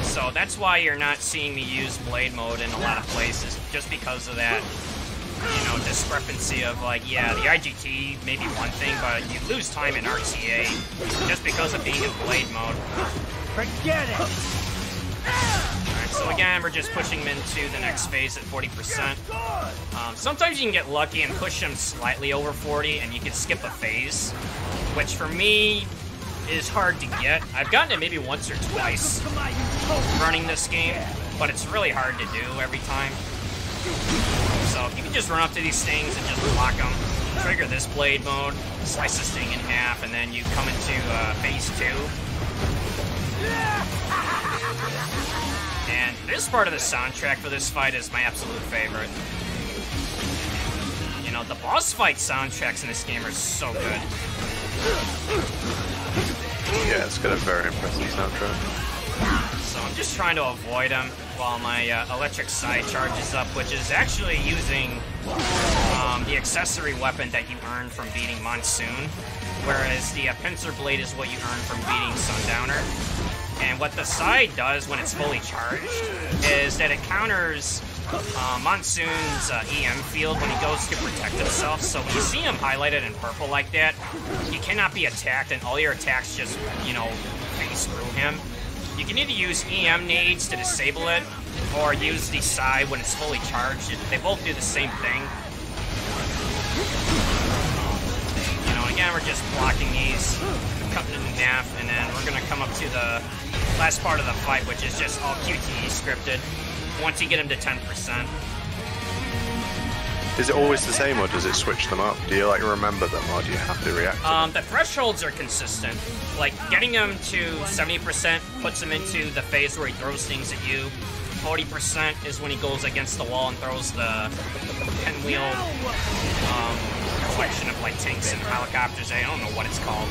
So that's why you're not seeing me use blade mode in a lot of places, just because of that, you know, discrepancy of like, yeah, the IGT may be one thing, but you lose time in RTA just because of being in blade mode. Forget it! Alright, so again, we're just pushing him into the next phase at 40%. Sometimes you can get lucky and push him slightly over 40, and you can skip a phase, which for me is hard to get. I've gotten it maybe once or twice running this game, but it's really hard to do every time. So if you can just run up to these things and just block them, trigger this blade mode, slice this thing in half, and then you come into phase 2. And this part of the soundtrack for this fight is my absolute favorite. You know, the boss fight soundtracks in this game are so good. Yeah, it's got a very impressive soundtrack. So I'm just trying to avoid him while my electric side charges up, which is actually using the accessory weapon that you earn from beating Monsoon, whereas the pincer blade is what you earn from beating Sundowner. And what the side does when it's fully charged is that it counters Monsoon's EM field when he goes to protect himself. So when you see him highlighted in purple like that, you cannot be attacked, and all your attacks just, you know, phase through him. You can either use EM nades to disable it, or use the side when it's fully charged. They both do the same thing. You know, again, we're just blocking these, cutting them in half, and then we're gonna come up to the last part of the fight, which is just all QTE scripted. Once you get him to 10%. Is it always the same, or does it switch them up? Do you like remember them, or do you have to react to them? The thresholds are consistent. Like, getting him to 70% puts him into the phase where he throws things at you. 40% is when he goes against the wall and throws the pinwheel collection of like tanks and helicopters. I don't know what it's called.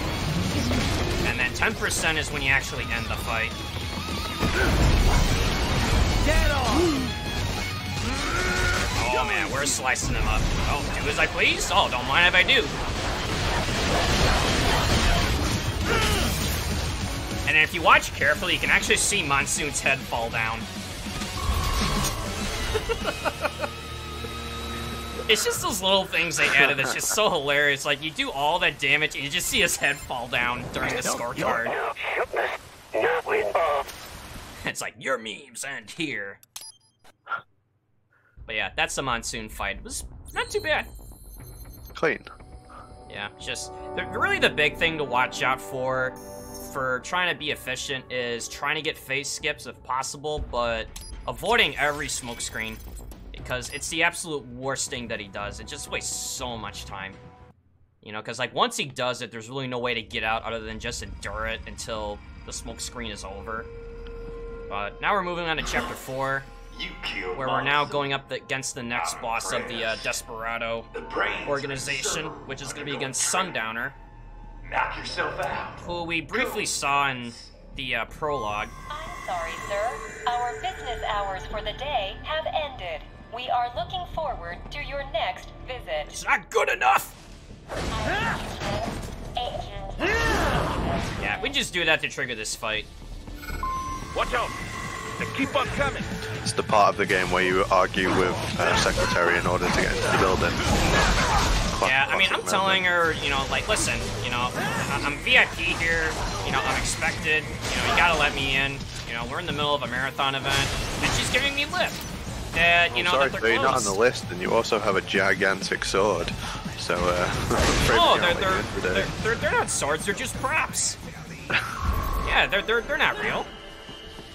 And then 10% is when you actually end the fight. Get off! Oh Oh man, we're slicing them up. Oh, do as I please? Oh, don't mind if I do. And then if you watch carefully, you can actually see Monsoon's head fall down. It's just those little things they added that's just so hilarious. Like, you do all that damage and you just see his head fall down during the scorecard. It's like, your memes end here. But yeah, that's the Monsoon fight. It was not too bad. Clean. Yeah, just really the big thing to watch out for trying to be efficient is trying to get phase skips if possible, but avoiding every smokescreen, because it's the absolute worst thing that he does. It just wastes so much time. You know, because like once he does it, there's really no way to get out other than just endure it until the smokescreen is over. But now we're moving on to Chapter 4, where we're now going up against the next boss of the Desperado organization, which is going to be against Sundowner, Knock yourself out. who we briefly saw in the prologue. I'm sorry, sir. Our business hours for the day have ended. We are looking forward to your next visit. It's not good enough! Yeah, we just do that to trigger this fight. Watch out! They keep on coming. It's the part of the game where you argue with Secretary in order to get into the building. Yeah, I mean, I'm telling her, you know, like, listen, you know, I'm VIP here, you know, I'm expected, you know, you gotta let me in, you know, we're in the middle of a marathon event, and she's giving me lip. That, you know, sorry, that but you're not on closed. the list, and you also have a gigantic sword. So, Oh, they're not swords, they're just props. Yeah, they're not real.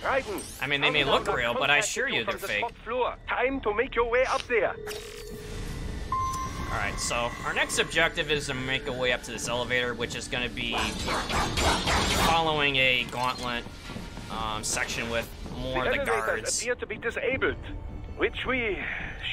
I mean, they may look real, but I assure you they're fake. Time to make your way up there. Alright, so our next objective is to make our way up to this elevator, which is going to be following a gauntlet section with more of the guards. Appear to be disabled, which we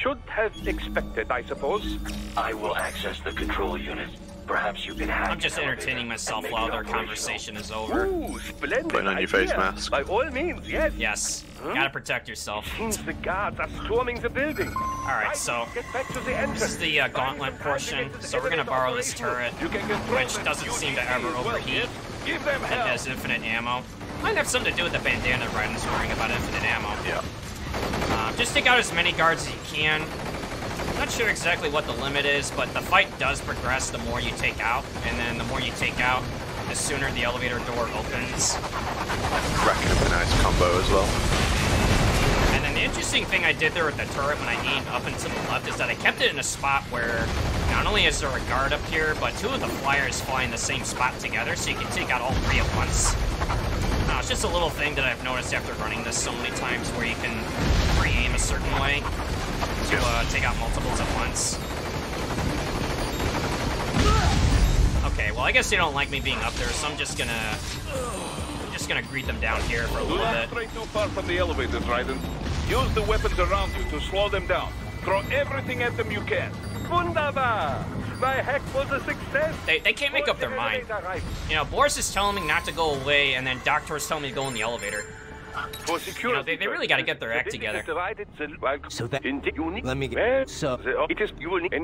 should have expected, I suppose. I will access the control unit. Perhaps you can hack. I'm just entertaining myself while their conversation is over. Ooh, splendid Putting on your face mask. By all means, yes. Yes, gotta protect yourself. Seems the guards are storming the building. Alright, so Get back to the entrance. this is the gauntlet portion, so we're gonna borrow this turret, which doesn't seem to ever overheat. Give them It hell. has infinite ammo. Might have something to do with the bandana Ryden's wearing about infinite ammo. Yeah. Just take out as many guards as you can. Not sure exactly what the limit is, but the fight does progress the more you take out, and then the more you take out, the sooner the elevator door opens. Racking up a nice combo as well. And then the interesting thing I did there with the turret when I aimed up and to the left is that I kept it in a spot where not only is there a guard up here, but two of the flyers fly in the same spot together, so you can take out all three at once. It's just a little thing that I've noticed after running this so many times where you can pre-aim a certain way to take out multiples at once. Okay, well I guess they don't like me being up there, so I'm just gonna greet them down here for a Do little not bit. stray too far from the elevators, Raiden. Use the weapons around you to slow them down. Throw everything at them you can. Wunderbar! My hack was a success! They can't make up their mind. You know, Boris is telling me not to go away, and then Doctor is telling me to go in the elevator. For security, they really gotta get their act together. So that- let me get- Well, so- it is you will need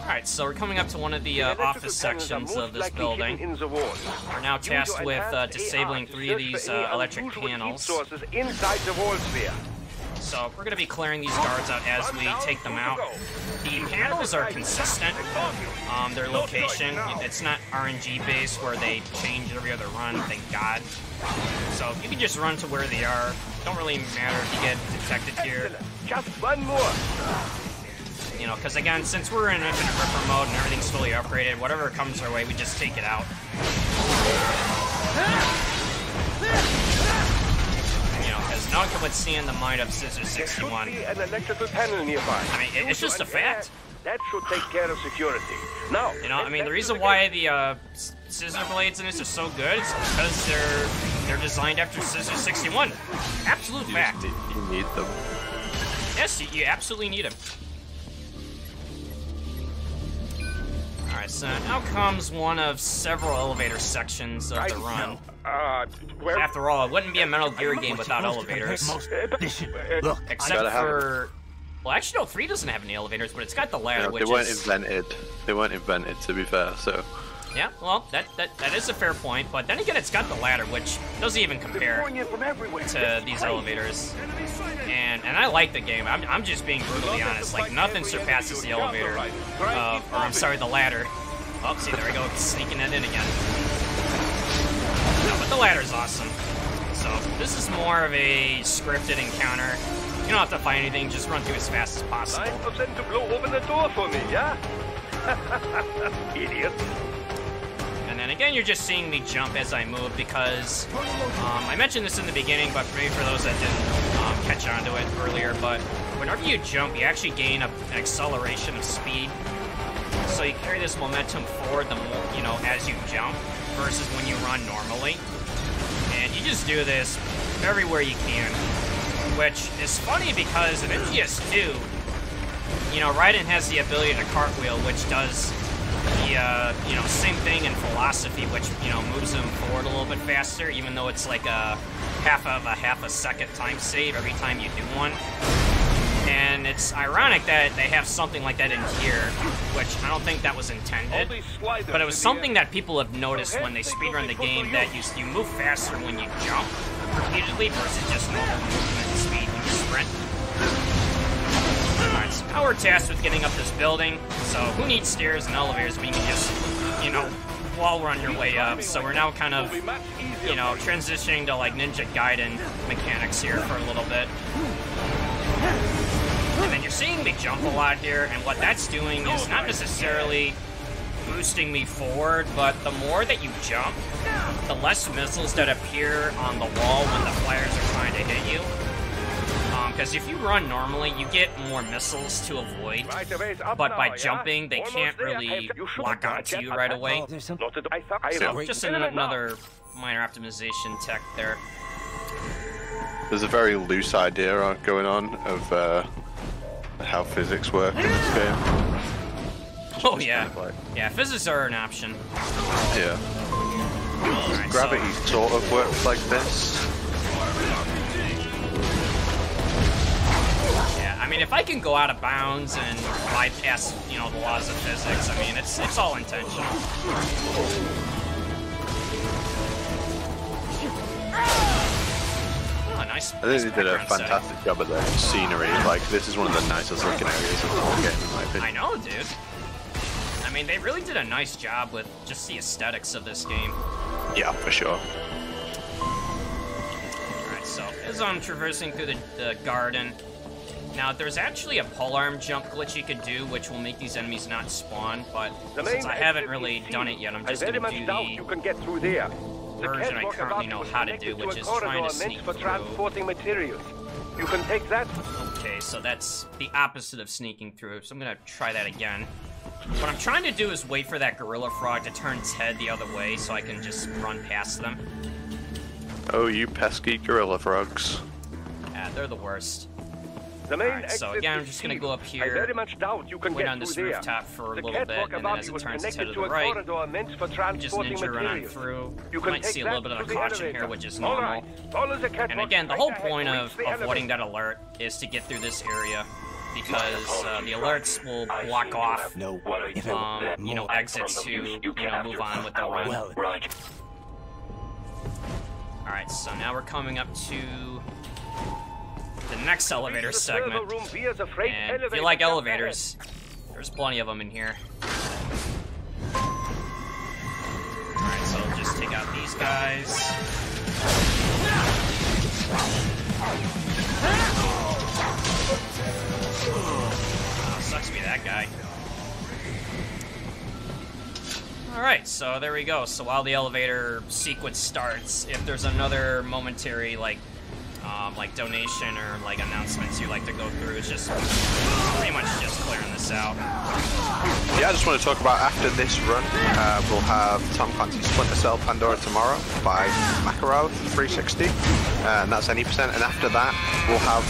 Alright, so we're coming up to one of the office sections of this building. in the wall. We're now tasked with disabling 3 of these electric panels. Sources inside the wall sphere. So we're going to be clearing these guards out as we take them out. The panels are consistent, their location. It's not RNG based where they change every other run, thank God. So you can just run to where they are. Don't really matter if you get detected here. Just one more. You know, because again, since we're in infinite ripper mode and everything's fully upgraded, whatever comes our way, we just take it out. You know, because no one can withstand the might of Scissor 61. There should be an electrical panel nearby. I mean, it's just a fact. That should take care of security. Now, You know, I mean, the reason why the scissor blades in this are so good is because they're designed after Scissor 61. Absolute fact. You need them. Yes, you absolutely need them. Alright, so now comes one of several elevator sections of the run. After all, it wouldn't be a Metal Gear game without elevators. Look, Except gotta have for Well, actually, no, 3 doesn't have any elevators, but it's got the ladder, Yeah, which they weren't is... invented. They weren't invented, to be fair, so... Yeah, well, that is a fair point, but then again, it's got the ladder, which doesn't even compare to these elevators. And I like the game. I'm just being brutally honest. Like, nothing surpasses the elevator. Or, I'm sorry, the ladder. Oh, see, there we go, sneaking it in again. No, but the ladder's awesome. So, this is more of a scripted encounter. You don't have to find anything, just run through as fast as possible. 9% to blow open the door for me, yeah? Idiot. And then again, you're just seeing me jump as I move because I mentioned this in the beginning, but maybe for those that didn't catch on to it earlier, but whenever you jump, you actually gain an acceleration of speed. So you carry this momentum forward the more, you know, as you jump versus when you run normally. And you just do this everywhere you can, which is funny because in MGS2, you know, Raiden has the ability to cartwheel, which does the, you know, same thing in philosophy, which, you know, moves him forward a little bit faster, even though it's like a half a second time save every time you do one. And it's ironic that they have something like that in here, which I don't think that was intended, but it was something that people have noticed when they speedrun the game, that you move faster when you jump repeatedly versus just normal movement speed when you sprint. Alright, so now we're tasked with getting up this building, so who needs stairs and elevators when you can just, you know, wall run your way up. So we're now kind of, you know, transitioning to like Ninja Gaiden mechanics here for a little bit. And then you're seeing me jump a lot here, and what that's doing is not necessarily boosting me forward, but the more that you jump, the less missiles that appear on the wall when the flyers are trying to hit you. Because if you run normally, you get more missiles to avoid, but by jumping, they can't really lock onto you right away. So just another minor optimization tech there. There's a very loose idea going on of how physics work in this game. Oh yeah, yeah, physics are an option. Yeah. Right, Gravity sort of works like this. Yeah, I mean, if I can go out of bounds and bypass, you know, the laws of physics, I mean, it's all intentional. Oh, nice. I think they did a fantastic job of the scenery. Like, this is one of the nicest looking areas of the whole game, in my opinion. I know, dude. I mean, they really did a nice job with just the aesthetics of this game. Yeah, for sure. Alright, so as I'm traversing through the garden, now there's actually a polearm jump glitch you could do, which will make these enemies not spawn, but since I haven't really done it yet, I'm just going to do the version I currently know how to do, which is trying to sneak through. Materials. You can take that. Okay, so that's the opposite of sneaking through, so I'm going to try that again. What I'm trying to do is wait for that gorilla frog to turn its head the other way so I can just run past them. Oh, you pesky gorilla frogs. Yeah, they're the worst. Alright, so again, I'm just gonna go up here, wait on this rooftop for a little bit, and then as it turns its head to the right, just ninja run on through. You might see a little bit of a caution here, which is normal. And again, the whole point of avoiding that alert is to get through this area, because the alerts will block off, you know, exits to, you know, move on with the run. Alright, so now we're coming up to the next elevator segment, and if you like elevators, there's plenty of them in here. Alright, so we'll just take out these guys. Oh, sucks to be that guy. Alright, so there we go. So while the elevator sequence starts, if there's another momentary, like donation or like announcements you like to go through, it's just pretty much just clearing this out. Yeah, I just want to talk about after this run, we'll have Tom Clancy's Splinter Cell Pandora Tomorrow by Makarov 360, and that's any percent. And after that, we'll have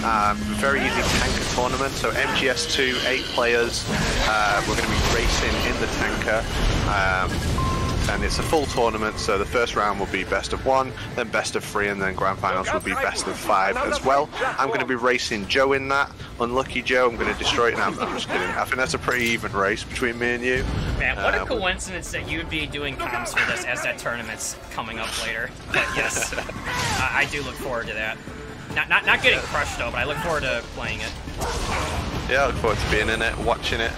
a very easy tanker tournament. So MGS2, 8 players. We're going to be racing in the tanker. and it's a full tournament, so the first round will be best of 1, then best of 3, and then grand finals will be best of 5 as well. I'm going to be racing Joe in that. Unlucky Joe, I'm going to destroy it. And I'm just kidding. I think that's a pretty even race between me and you. Man, what a coincidence that you'd be doing comms for this as that tournament's coming up later. But yes, I do look forward to that. Not getting crushed though, but I look forward to playing it. Yeah, I look forward to being in it, watching it.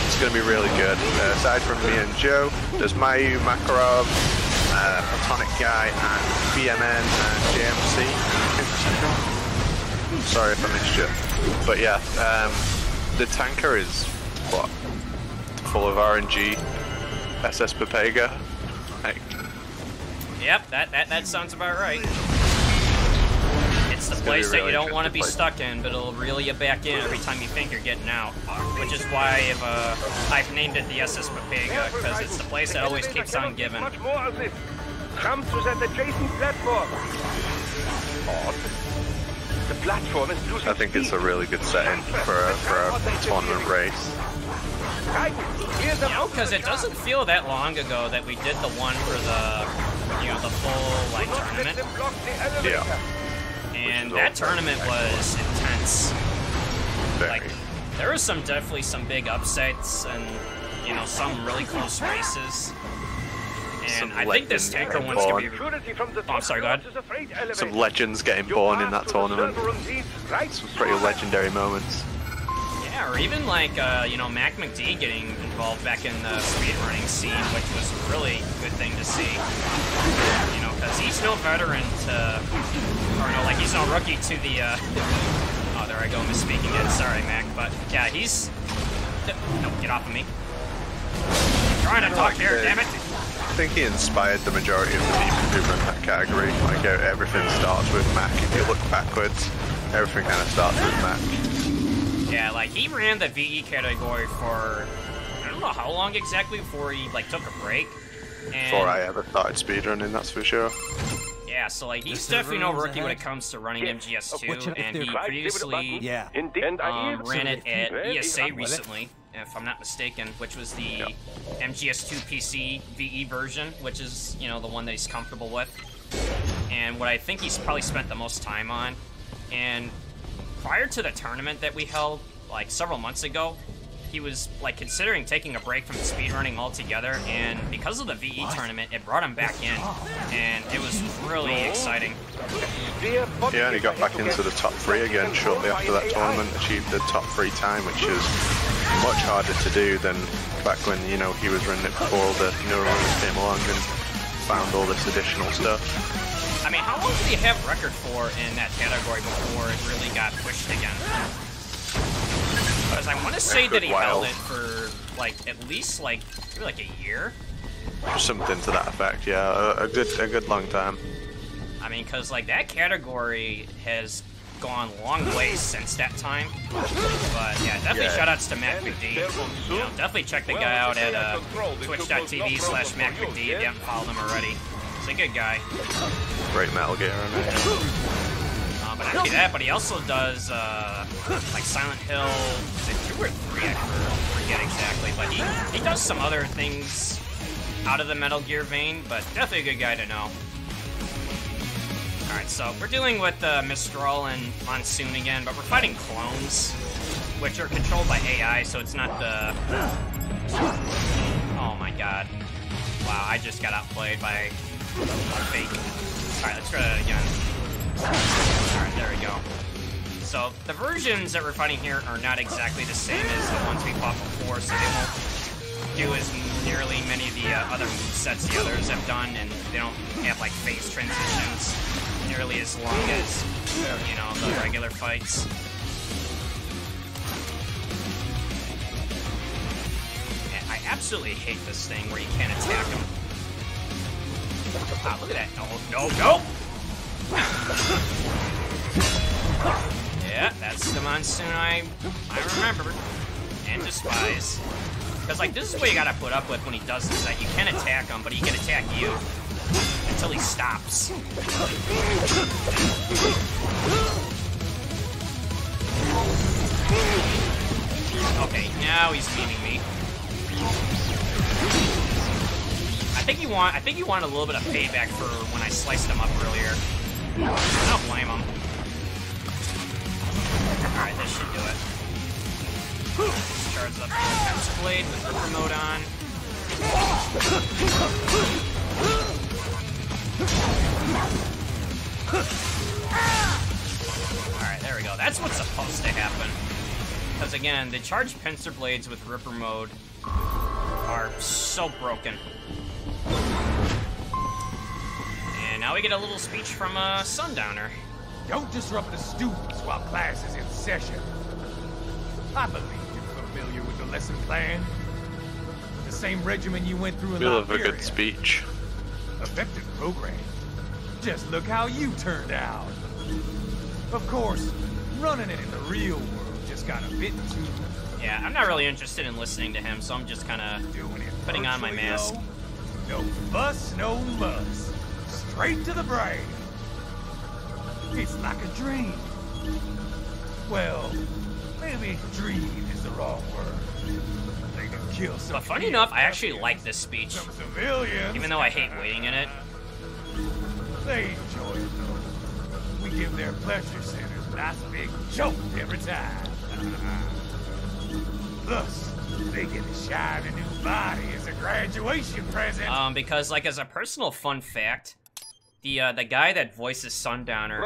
It's going to be really good. Aside from me and Joe, there's Mayu, Makarov, Platonic Guy, and BMN and JMC. Sorry if I missed you. But yeah, the tanker is, what, full of RNG, SS Papega. Like, yep, that sounds about right. It's the place that you don't want to be stuck in, but it'll reel you back in every time you think you're getting out. Which is why I've named it the SS Papega, because it's the place that always keeps on giving. Much more as if Trump was at the adjacent platform. The platform is losing. I think it's a really good setting for a tournament race. You know, because it doesn't feel that long ago that we did the one for the, you know, the full like tournament. Yeah. And that tournament was intense. Very. Like, there was definitely some big upsets and, you know, some really close races. And I think this tanker one's gonna be. Oh, I'm sorry, go ahead. Some legends getting born in that tournament. Some pretty legendary moments. Yeah, or even like, you know, Mac McD getting involved back in the speedrunning scene, which was a really good thing to see. You know, because he's no veteran to, or no, like he's no rookie to the, oh, there I go, misspeaking again. Sorry, Mac, but yeah, he's, no, get off of me. I'm trying to talk here, damn it. I think he inspired the majority of the people who run that category. Like, everything starts with Mac. If you look backwards, everything kind of starts with Mac. Yeah, like, he ran the VE category for, I don't know how long exactly before he, like, took a break. And before I ever started speedrunning, that's for sure. Yeah, so, like, he's definitely no rookie when it comes to running MGS2, and he previously ran it at ESA recently, if I'm not mistaken, which was the MGS2 PC VE version, which is, you know, the one that he's comfortable with. And what I think he's probably spent the most time on. And prior to the tournament that we held, like, several months ago, he was, like, considering taking a break from speedrunning altogether, and because of the VE tournament, it brought him back in, and it was really exciting. Yeah, and he got back into the top 3 again shortly after that tournament, achieved the top 3 time, which is much harder to do than back when, you know, he was running it before all the newer runners came along and found all this additional stuff. I mean, how long did he have record for in that category before it really got pushed again? Because I want to say that he held it for, like, at least, like, maybe like a year? Something to that effect, yeah. A good long time. I mean, because, like, that category has gone long ways since that time. But, yeah, definitely shoutouts to Mac McD. You know, definitely check the guy out at twitch.tv/MacMcD if you haven't followed him already. He's a good guy. Great Metal Gear, but not only that, but he also does, like, Silent Hill, is it 2 or 3? I forget exactly, but he does some other things out of the Metal Gear vein, but definitely a good guy to know. Alright, so we're dealing with Mistral and Monsoon again, but we're fighting clones, which are controlled by AI, so it's not the... Oh my god. Wow, I just got outplayed by a fake. Alright, let's try that again. Alright, there we go. So, the versions that we're fighting here are not exactly the same as the ones we fought before, so they won't do as nearly many of the other movesets the others have done, and they don't have, like, phase transitions nearly as long as, you know, the regular fights. And I absolutely hate this thing where you can't attack them. Wow, look at that. No, no, no! Yeah, that's the Monsoon I remember and despise. Because, like, this is what you gotta put up with when he does this, that you can attack him, but he can attack you until he stops. Okay, now he's beating me. I think he wanted a little bit of payback for when I sliced him up earlier. I don't blame him. Alright, this should do it. Charge up the Pencil Blade with Ripper Mode on. Alright, there we go. That's what's supposed to happen. Because again, the charged Pincer Blades with Ripper Mode are so broken. And now we get a little speech from Sundowner. Don't disrupt the students while class is in session. I believe you're familiar with the lesson plan. The same regimen you went through in We'll have a Liberia. good speech. Effective program. Just look how you turned out. Of course, running it in the real world just got a bit too... Yeah, I'm not really interested in listening to him, so I'm just kind of putting on my mask. No fuss, no muss. Straight to the brain. It's like a dream. Well, maybe dream is the wrong word. They can kill some. But funny enough, I actually like this speech. Civilians. Even though I hate waiting in it. They enjoy it though. We give their pleasure centers a nice big joke every time. Plus, they get to shine a new body as a graduation present. Because like as a personal fun fact, the guy that voices Sundowner,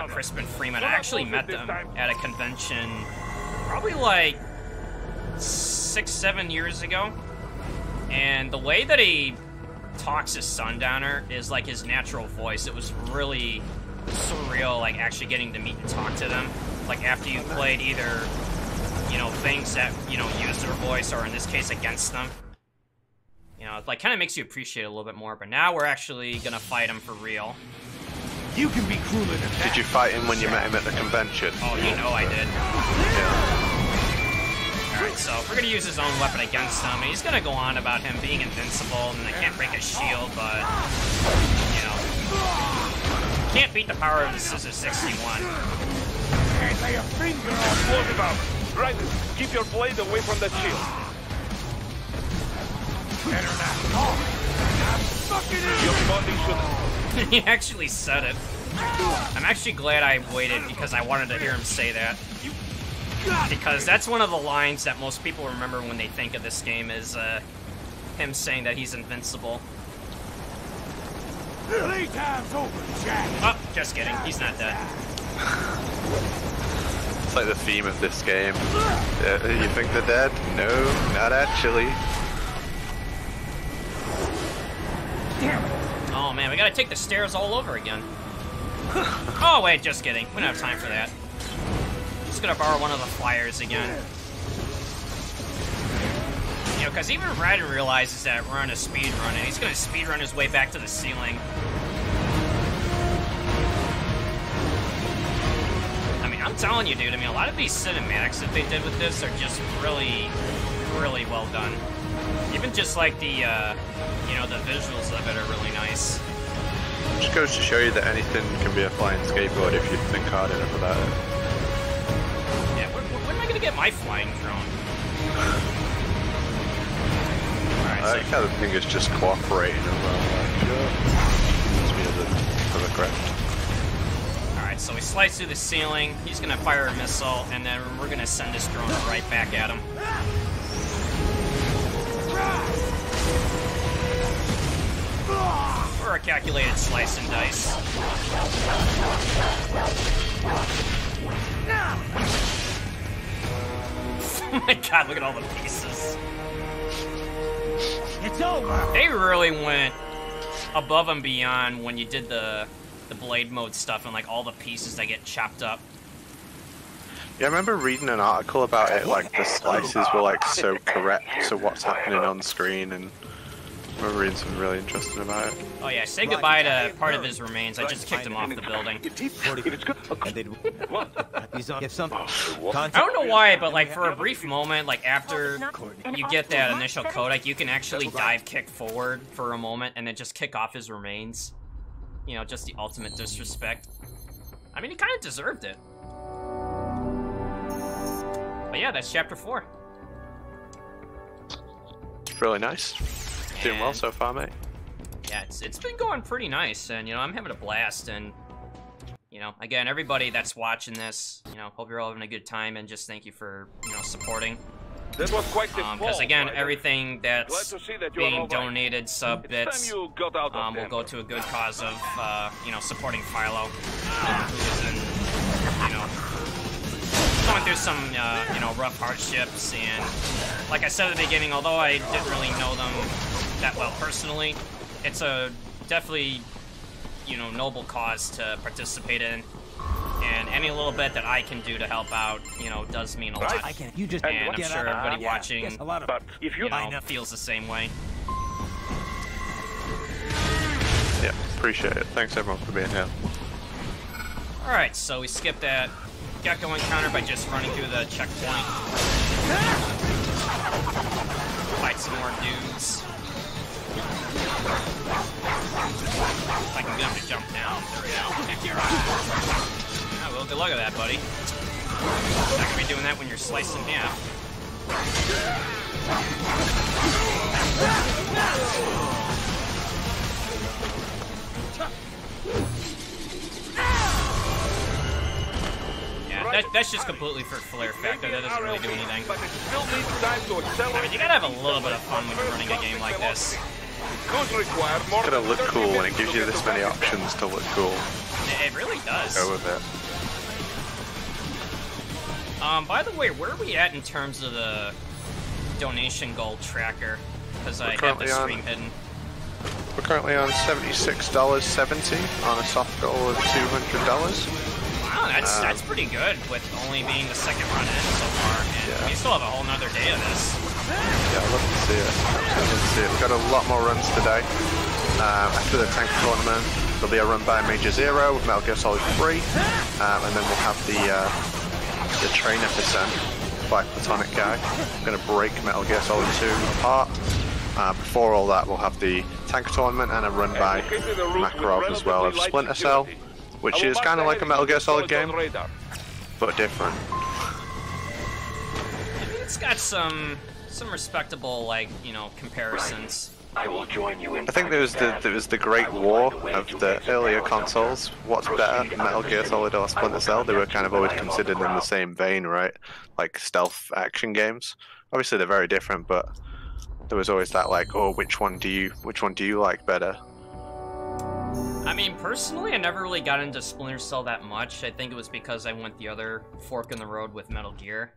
Crispin Freeman, I actually met them at a convention probably like 6-7 years ago. And the way that he talks as Sundowner is like his natural voice. It was really surreal, like actually getting to meet and talk to them. Like after you played either, you know, things that, you know, use their voice or in this case against them. You know, it like kind of makes you appreciate it a little bit more, but now we're actually gonna fight him for real. You can be crueler than that. Did you fight him when you met him at the convention? Oh, you know I did. Yeah. Alright, so we're gonna use his own weapon against him, and he's gonna go on about him being invincible, and they can't break his shield, but, you know, can't beat the power of the Scissor 61. Can't lay a finger on Close it out. Right, keep your blade away from that shield. better not talk. I'm fucking Your body should... He actually said it. I'm actually glad I waited because I wanted to hear him say that. Because that's one of the lines that most people remember when they think of this game is him saying that he's invincible. Playtime's over, Jack. Oh, just kidding. He's not dead. It's like the theme of this game. You think they're dead? No, not actually. Oh man, we gotta take the stairs all over again. Oh wait, just kidding. We don't have time for that. Just gonna borrow one of the flyers again. You know, because even Ryden realizes that we're on a speed run, and he's gonna speed run his way back to the ceiling. I mean, I'm telling you, dude, I mean, a lot of these cinematics that they did with this are just really, really well done. Even just like the, you know, the visuals of it are really nice. Just goes to show you that anything can be a flying skateboard if you think hard enough about it. Yeah, when am I gonna get my flying drone? Alright, I like how the thing is just cooperating as well. Reminds me of the craft. Alright, so we slice through the ceiling, he's gonna fire a missile, and then we're gonna send this drone right back at him. Or a calculated slice and dice. Oh my god, look at all the pieces. It's over. They really went above and beyond when you did the blade mode stuff and like all the pieces that get chopped up. Yeah, I remember reading an article about it, like the slices were like so correct to what's happening on screen, and I remember reading something really interesting about it. Oh yeah, say goodbye to part of his remains. I just kicked him off the building. I don't know why, but like for a brief moment, like after you get that initial codec, you can actually dive kick forward for a moment and then just kick off his remains. You know, just the ultimate disrespect. I mean, he kind of deserved it. But yeah, that's chapter 4. Really nice. Doing well so far, mate. Yeah, it's been going pretty nice, and you know, I'm having a blast, and you know, again, everybody that's watching this, you know, hope you're all having a good time, and just thank you for, you know, supporting. That was quite the Because again, right? everything that's being donated, sub bits, will go to a good cause of, you know, supporting Philo, who is in, you know, going through some, you know, rough hardships, and like I said at the beginning, although I didn't really know them that well personally, it's a definitely, you know, noble cause to participate in. And any little bit that I can do to help out, you know, does mean a lot. I can. You just and I'm sure everybody watching, yes, a lot of, but if you know, feels the same way. Yeah, appreciate it. Thanks everyone for being here. Alright, so we skipped that gecko encounter by just running through the checkpoint. Fight some more dudes. If I can get him to jump down. There we go. Yeah, well, good luck at that, buddy. Not gonna be doing that when you're sliced in half. Yeah, that's just completely for flair factor. That doesn't really do anything. I mean, you gotta have a little bit of fun when you're running a game like this. It's gonna look cool when it gives you this many options to look cool. It really does. Go with it. By the way, where are we at in terms of the donation goal tracker? Because I have the stream hidden. We're currently on $76.70 on a soft goal of $200. Wow, that's pretty good with only being the second run in so far, and we still have a whole nother day of this. Yeah, I'd love to see it. Absolutely love to see it. We've got a lot more runs today. After the tank tournament, there'll be a run by Major Zero with Metal Gear Solid 3, and then we'll have the trainer percent by Platonic Guy. I'm going to break Metal Gear Solid 2 apart. Before all that, we'll have the tank tournament and a run by Makarov as well of Splinter Cell, which is kind of like a Metal Gear Solid game, but different. It's got some respectable, like, you know, comparisons. I will join you in. I think there was the great war of the earlier consoles. What's better, Metal Gear Solid or Splinter Cell? They were kind of always considered in the same vein, right? Like stealth action games. Obviously they're very different, but there was always that like, oh, which one do you like better? I mean, personally, I never really got into Splinter Cell that much. I think it was because I went the other fork in the road with Metal Gear.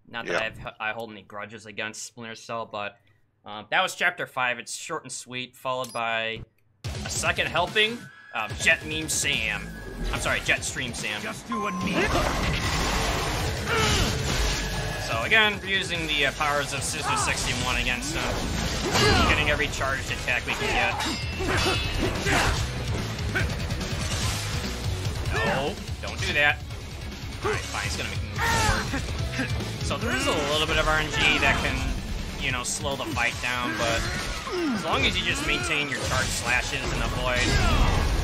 Not that I hold any grudges against Splinter Cell, but that was Chapter 5. It's short and sweet, followed by a second helping of Jet Meme Sam. I'm sorry, Jet Stream Sam. Just do a meme. So again, we're using the powers of Scissor 61 against him. Getting every charged attack we can get. No, don't do that. Alright, fine, he's gonna make me move forward. So there is a little bit of RNG that can, you know, slow the fight down, but as long as you just maintain your charge slashes and avoid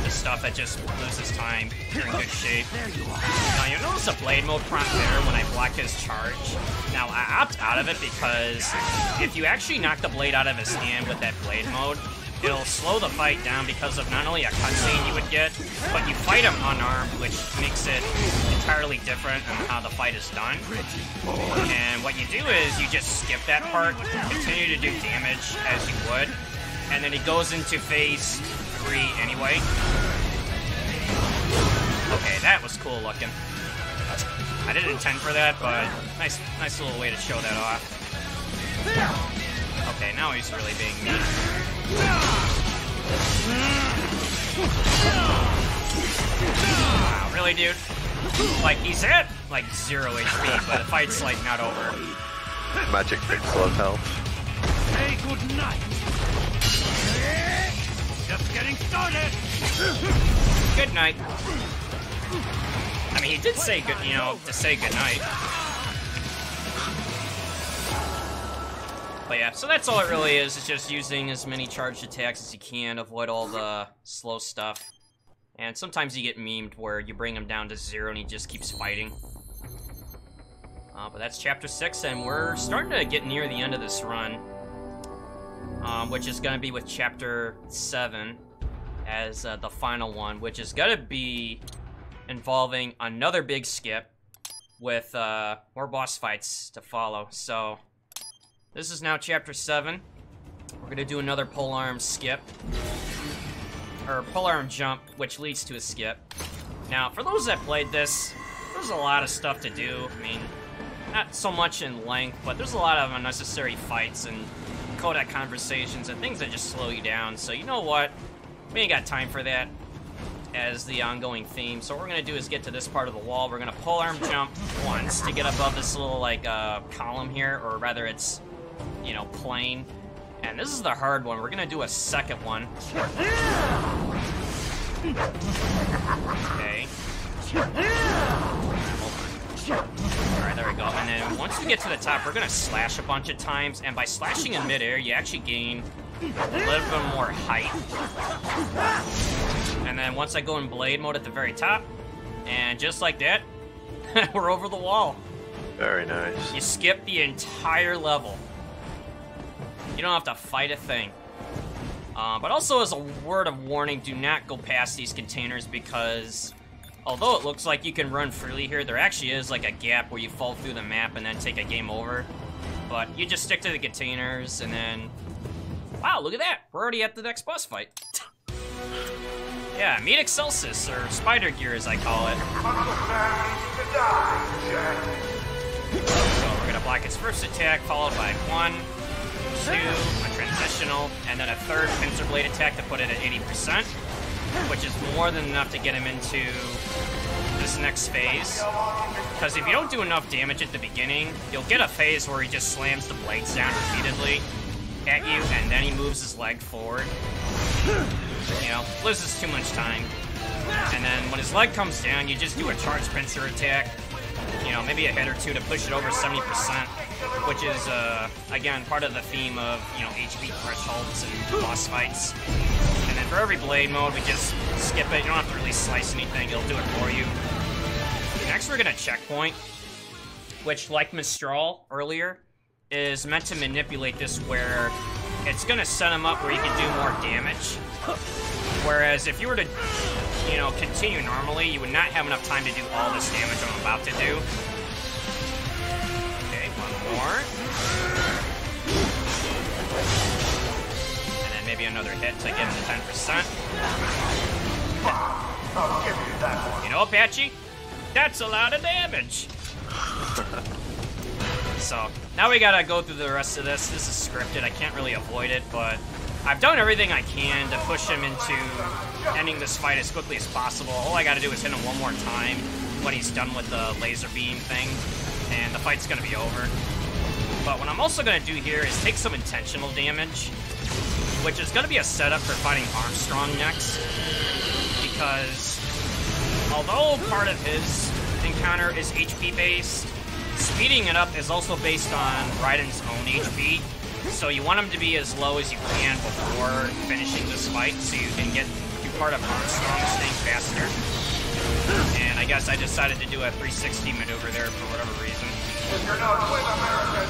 the stuff that just loses time, you're in good shape. Now you'll notice a blade mode prompt there when I block his charge. Now I opt out of it because if you actually knock the blade out of his hand with that blade mode, it'll slow the fight down because of not only a cutscene you would get, but you fight him unarmed, which makes it entirely different on how the fight is done. And what you do is you just skip that part, continue to do damage as you would, and then he goes into phase 3 anyway. Okay, that was cool looking. I didn't intend for that, but nice little way to show that off. Okay, now he's really being mean. Wow, really, dude? Like, he's at, like, 0 HP, but the fight's, like, not over. Magic pixel of health. Hey, good night. Just getting started. Good night. I mean, he did say good, you know, to say good night. But yeah, so that's all it really is. It's just using as many charged attacks as you can, avoid all the slow stuff. And sometimes you get memed where you bring him down to 0 and he just keeps fighting. But that's Chapter 6, and we're starting to get near the end of this run. which is going to be with Chapter 7 as the final one, which is going to be involving another big skip with more boss fights to follow. So this is now Chapter 7. We're going to do another polearm skip, or polearm jump, which leads to a skip. Now, for those that played this, there's a lot of stuff to do. I mean, not so much in length, but there's a lot of unnecessary fights and codec conversations and things that just slow you down. So you know what? We ain't got time for that as the ongoing theme. So what we're gonna do is get to this part of the wall. We're gonna polearm jump once to get above this little like column here, or rather it's, you know, plane. And this is the hard one. We're gonna do a second one. Okay. Alright, there we go. And then once we get to the top, we're gonna slash a bunch of times, and by slashing in midair, you actually gain a little bit more height. And then once I go in blade mode at the very top, and just like that, we're over the wall. Very nice. You skip the entire level. You don't have to fight a thing. But also, as a word of warning, do not go past these containers, because although it looks like you can run freely here, there actually is like a gap where you fall through the map and then take a game over. But you just stick to the containers, and then... Wow, look at that! We're already at the next boss fight. Yeah, meet Excelsis, or Spider Gear as I call it. So we're gonna block its first attack, followed by 1, 2, a transitional, and then a third pincer blade attack to put it at 80%, which is more than enough to get him into this next phase. Because if you don't do enough damage at the beginning, you'll get a phase where he just slams the blades down repeatedly at you, and then he moves his leg forward. You know, loses too much time. And then when his leg comes down, you just do a charge pincer attack. You know, maybe a hit or two to push it over 70%, which is, again, part of the theme of, you know, HP thresholds and boss fights. And then for every blade mode, we just skip it. You don't have to really slice anything. It'll do it for you. Next, we're gonna checkpoint, which, like Mistral earlier, is meant to manipulate this where it's gonna set him up where you can do more damage. Whereas if you were to, you know, continue normally, you would not have enough time to do all this damage I'm about to do. Okay, one more. And then maybe another hit to get him to 10%. You know, Apache? That's a lot of damage! So, now we gotta go through the rest of this. This is scripted, I can't really avoid it, but I've done everything I can to push him into ending this fight as quickly as possible. All I gotta do is hit him one more time when he's done with the laser beam thing, and the fight's gonna be over. But what I'm also gonna do here is take some intentional damage, which is gonna be a setup for fighting Armstrong next, because although part of his encounter is HP based, speeding it up is also based on Raiden's own HP. So you want him to be as low as you can before finishing this fight, so you can get through part of Armstrong's thing faster. And I guess I decided to do a 360 maneuver there for whatever reason. If you're not with America,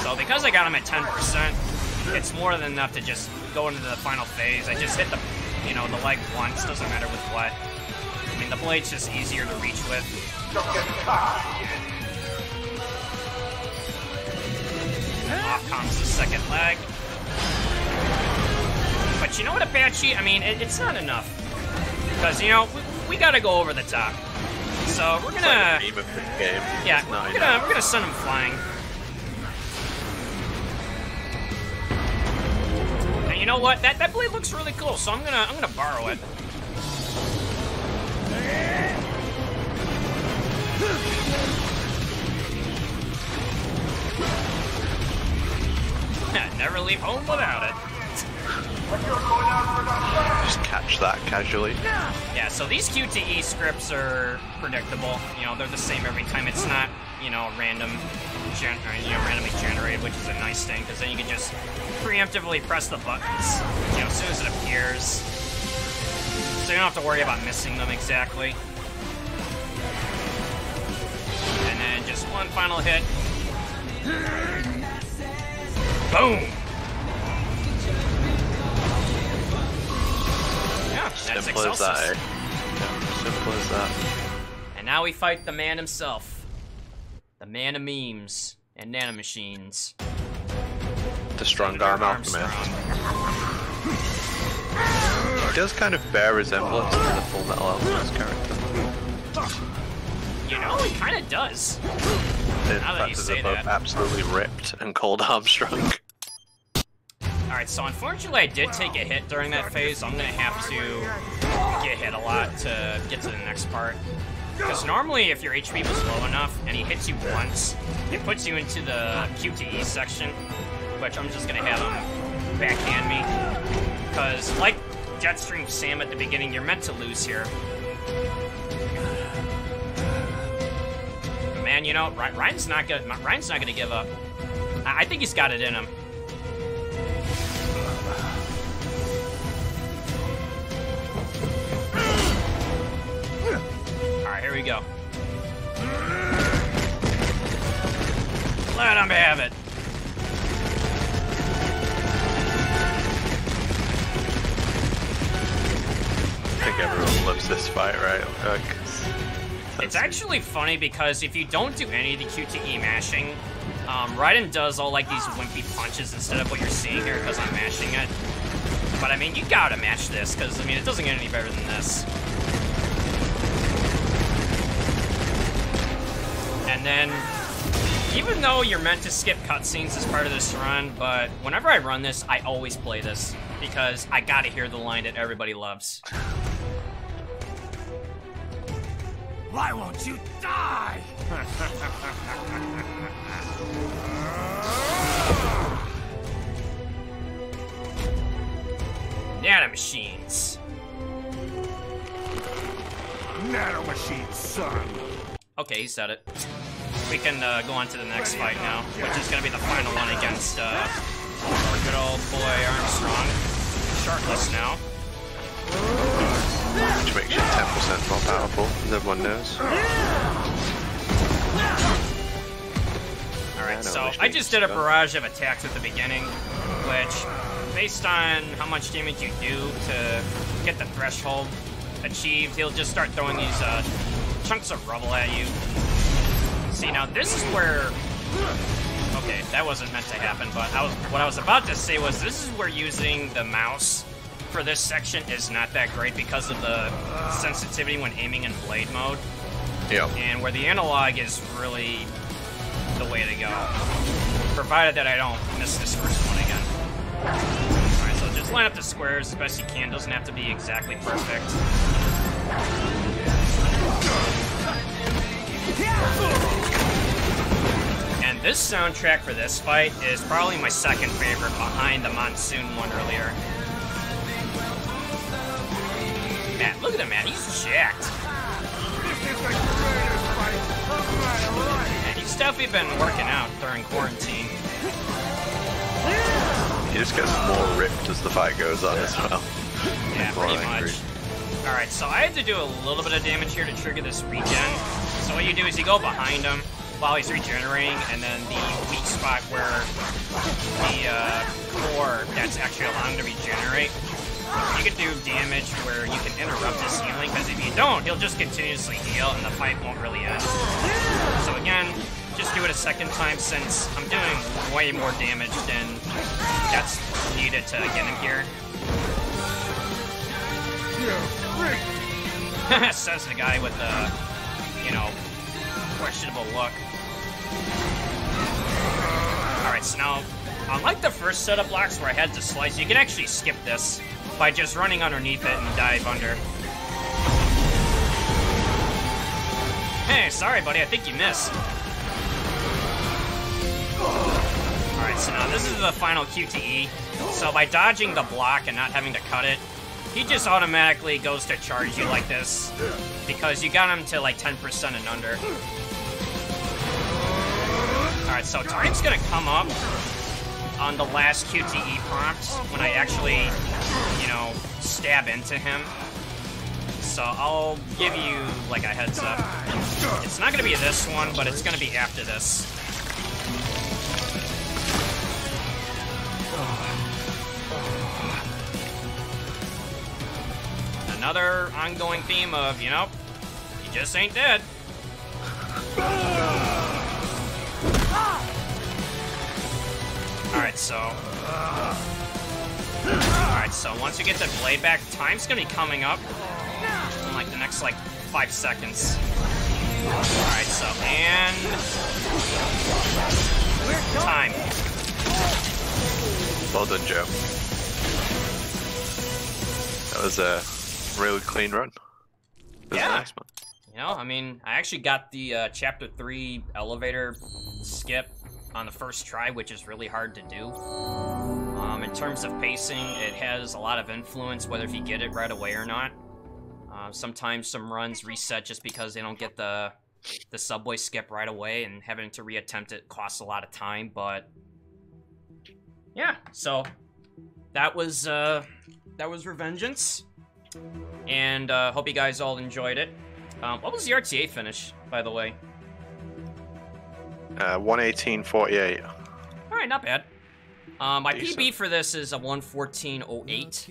so because I got him at 10%, it's more than enough to just go into the final phase. I just hit the, you know, the leg once, doesn't matter with what. I mean, the blade's just easier to reach with. Don't get caught. Off comes the second leg. But you know what, Apache? I mean, it's not enough. Because, you know, we gotta go over the top. So we're gonna... It's like the theme of the game. Yeah, we're gonna send him flying. And you know what? That blade looks really cool, so I'm gonna borrow it. Never leave home without it. Just catch that casually. Yeah, so these QTE scripts are predictable. You know, they're the same every time. It's not, you know, randomly generated, which is a nice thing, because then you can just preemptively press the buttons, you know, as soon as it appears. So you don't have to worry about missing them exactly. And then just one final hit. Boom! Yeah, that's Simple as that, Excelsis. eh? Yeah, simple as that. And now we fight the man himself. The man of memes and nanomachines. The strong arm alchemist. He does kind of bear resemblance to the Full Metal Alchemist character. You know, he kind of does. In Now that you fact, say they're both that. absolutely ripped and cold Armstrong. Alright, so unfortunately I did take a hit during that phase. I'm gonna have to get hit a lot to get to the next part. Because normally if your HP was low enough and he hits you once, it puts you into the QTE section, which I'm just gonna have him backhand me. Because like Jetstream Sam at the beginning, you're meant to lose here. But man, you know, Ryan's not gonna give up. I think he's got it in him. Alright, here we go. Let him have it. I think everyone loves this fight, right? It's actually funny because if you don't do any of the QTE mashing, Raiden does all like these wimpy punches instead of what you're seeing here because I'm mashing it. But I mean, you gotta match this because I mean, it doesn't get any better than this. And then, even though you're meant to skip cutscenes as part of this run, but whenever I run this, I always play this because I gotta hear the line that everybody loves. Why won't you die? Nanomachines. Nanomachine, son. Okay, he said it. We can go on to the next fight now, which is going to be the final one against our good old boy Armstrong. Shirtless now. Which makes you 10% more powerful, as everyone knows. Alright, so I just did a barrage of attacks at the beginning, which, based on how much damage you do to get the threshold achieved, he'll just start throwing these chunks of rubble at you. See, now this is where... Okay, that wasn't meant to happen, but what I was about to say was this is where using the mouse for this section is not that great because of the sensitivity when aiming in blade mode. Yeah. And where the analog is really the way to go. Provided that I don't miss this first one again. Alright, so just line up the squares as best you can. Doesn't have to be exactly perfect. And this soundtrack for this fight is probably my second favorite behind the Monsoon one earlier. Man, look at him, man. He's jacked. And he's definitely been working out during quarantine. He just gets more ripped as the fight goes on as well. Yeah, pretty much. Alright, so I had to do a little bit of damage here to trigger this regen. So what you do is you go behind him while he's regenerating, and then the weak spot where the core that's actually allowing him to regenerate, you can do damage where you can interrupt his healing, because if you don't, he'll just continuously heal and the fight won't really end. So again, just do it a second time since I'm doing way more damage than that's needed to get him here. Says the guy with the, you know, questionable look. Alright, so now, unlike the first set of blocks where I had to slice, you can actually skip this by just running underneath it and dive under. Hey, sorry buddy, I think you missed. Alright, so now this is the final QTE. So by dodging the block and not having to cut it, he just automatically goes to charge you like this, because you got him to like 10% and under. Alright, so time's gonna come up on the last QTE prompt when I actually, you know, stab into him. So I'll give you like a heads up. It's not gonna be this one, but it's gonna be after this. another ongoing theme of, you know, you just ain't dead. Alright, so once you get the blade back, time's gonna be coming up in like the next like 5 seconds. Alright, so and time. Well done, Joe. That was a really clean run. Yeah. Nice one. You know, I mean, I actually got the Chapter 3 elevator skip on the first try, which is really hard to do. In terms of pacing, it has a lot of influence, whether if you get it right away or not. Sometimes some runs reset just because they don't get the subway skip right away, and having to reattempt it costs a lot of time, but... Yeah, so that was Revengeance, and hope you guys all enjoyed it. What was the RTA finish, by the way? 1:18:48. All right, not bad. My PB for this is a 1:14:08,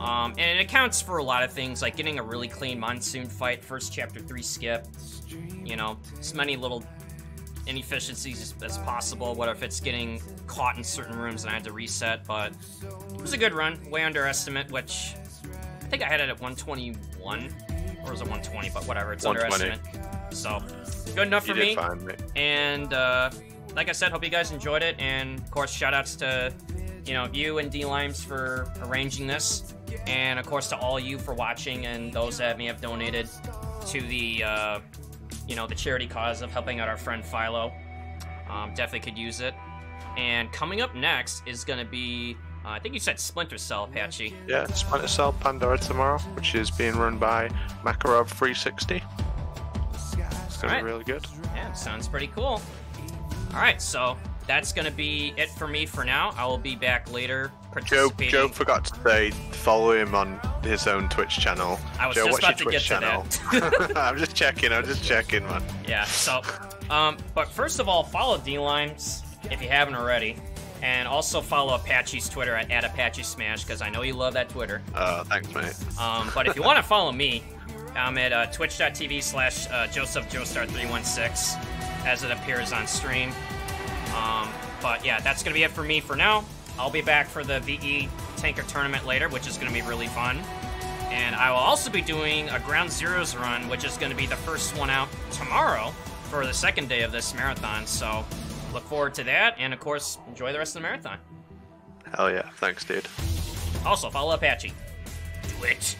and it accounts for a lot of things, like getting a really clean monsoon fight, first Chapter 3 skip, you know, as many little inefficiencies as possible, whether if it's getting caught in certain rooms and I had to reset, but it was a good run, way under estimate, which I think I had it at 121, or was it 120, but whatever, it's under estimate. So, good enough for me. Fine, mate. And, like I said, hope you guys enjoyed it, and of course, shout-outs to, you know, you and D-Limes for arranging this, and of course to all you for watching, and those that may have donated to the, you know, the charity cause of helping out our friend Philo. Definitely could use it. And coming up next is going to be, I think you said Splinter Cell, Apache. Yeah, Splinter Cell Pandora tomorrow, which is being run by Makarov360. It's going to be really good. Yeah, sounds pretty cool. Alright, so that's going to be it for me for now. I will be back later participating. Joe forgot to say follow him on his own Twitch channel. I was Joe, just about to Twitch get channel? to that. I'm just checking, man. Yeah, so, but first of all, follow D-Limes if you haven't already. And also follow Apache's Twitter at @ApacheSmash, because I know you love that Twitter. Thanks, mate. But if you want to follow me, I'm at twitch.tv/JosephJoestar316, as it appears on stream. But yeah, that's going to be it for me for now. I'll be back for the VE Tanker Tournament later, which is going to be really fun. And I will also be doing a Ground Zeroes run, which is going to be the first one out tomorrow for the second day of this marathon. So look forward to that, and of course, enjoy the rest of the marathon. Hell yeah, thanks, dude. Also, follow Apache. Do it.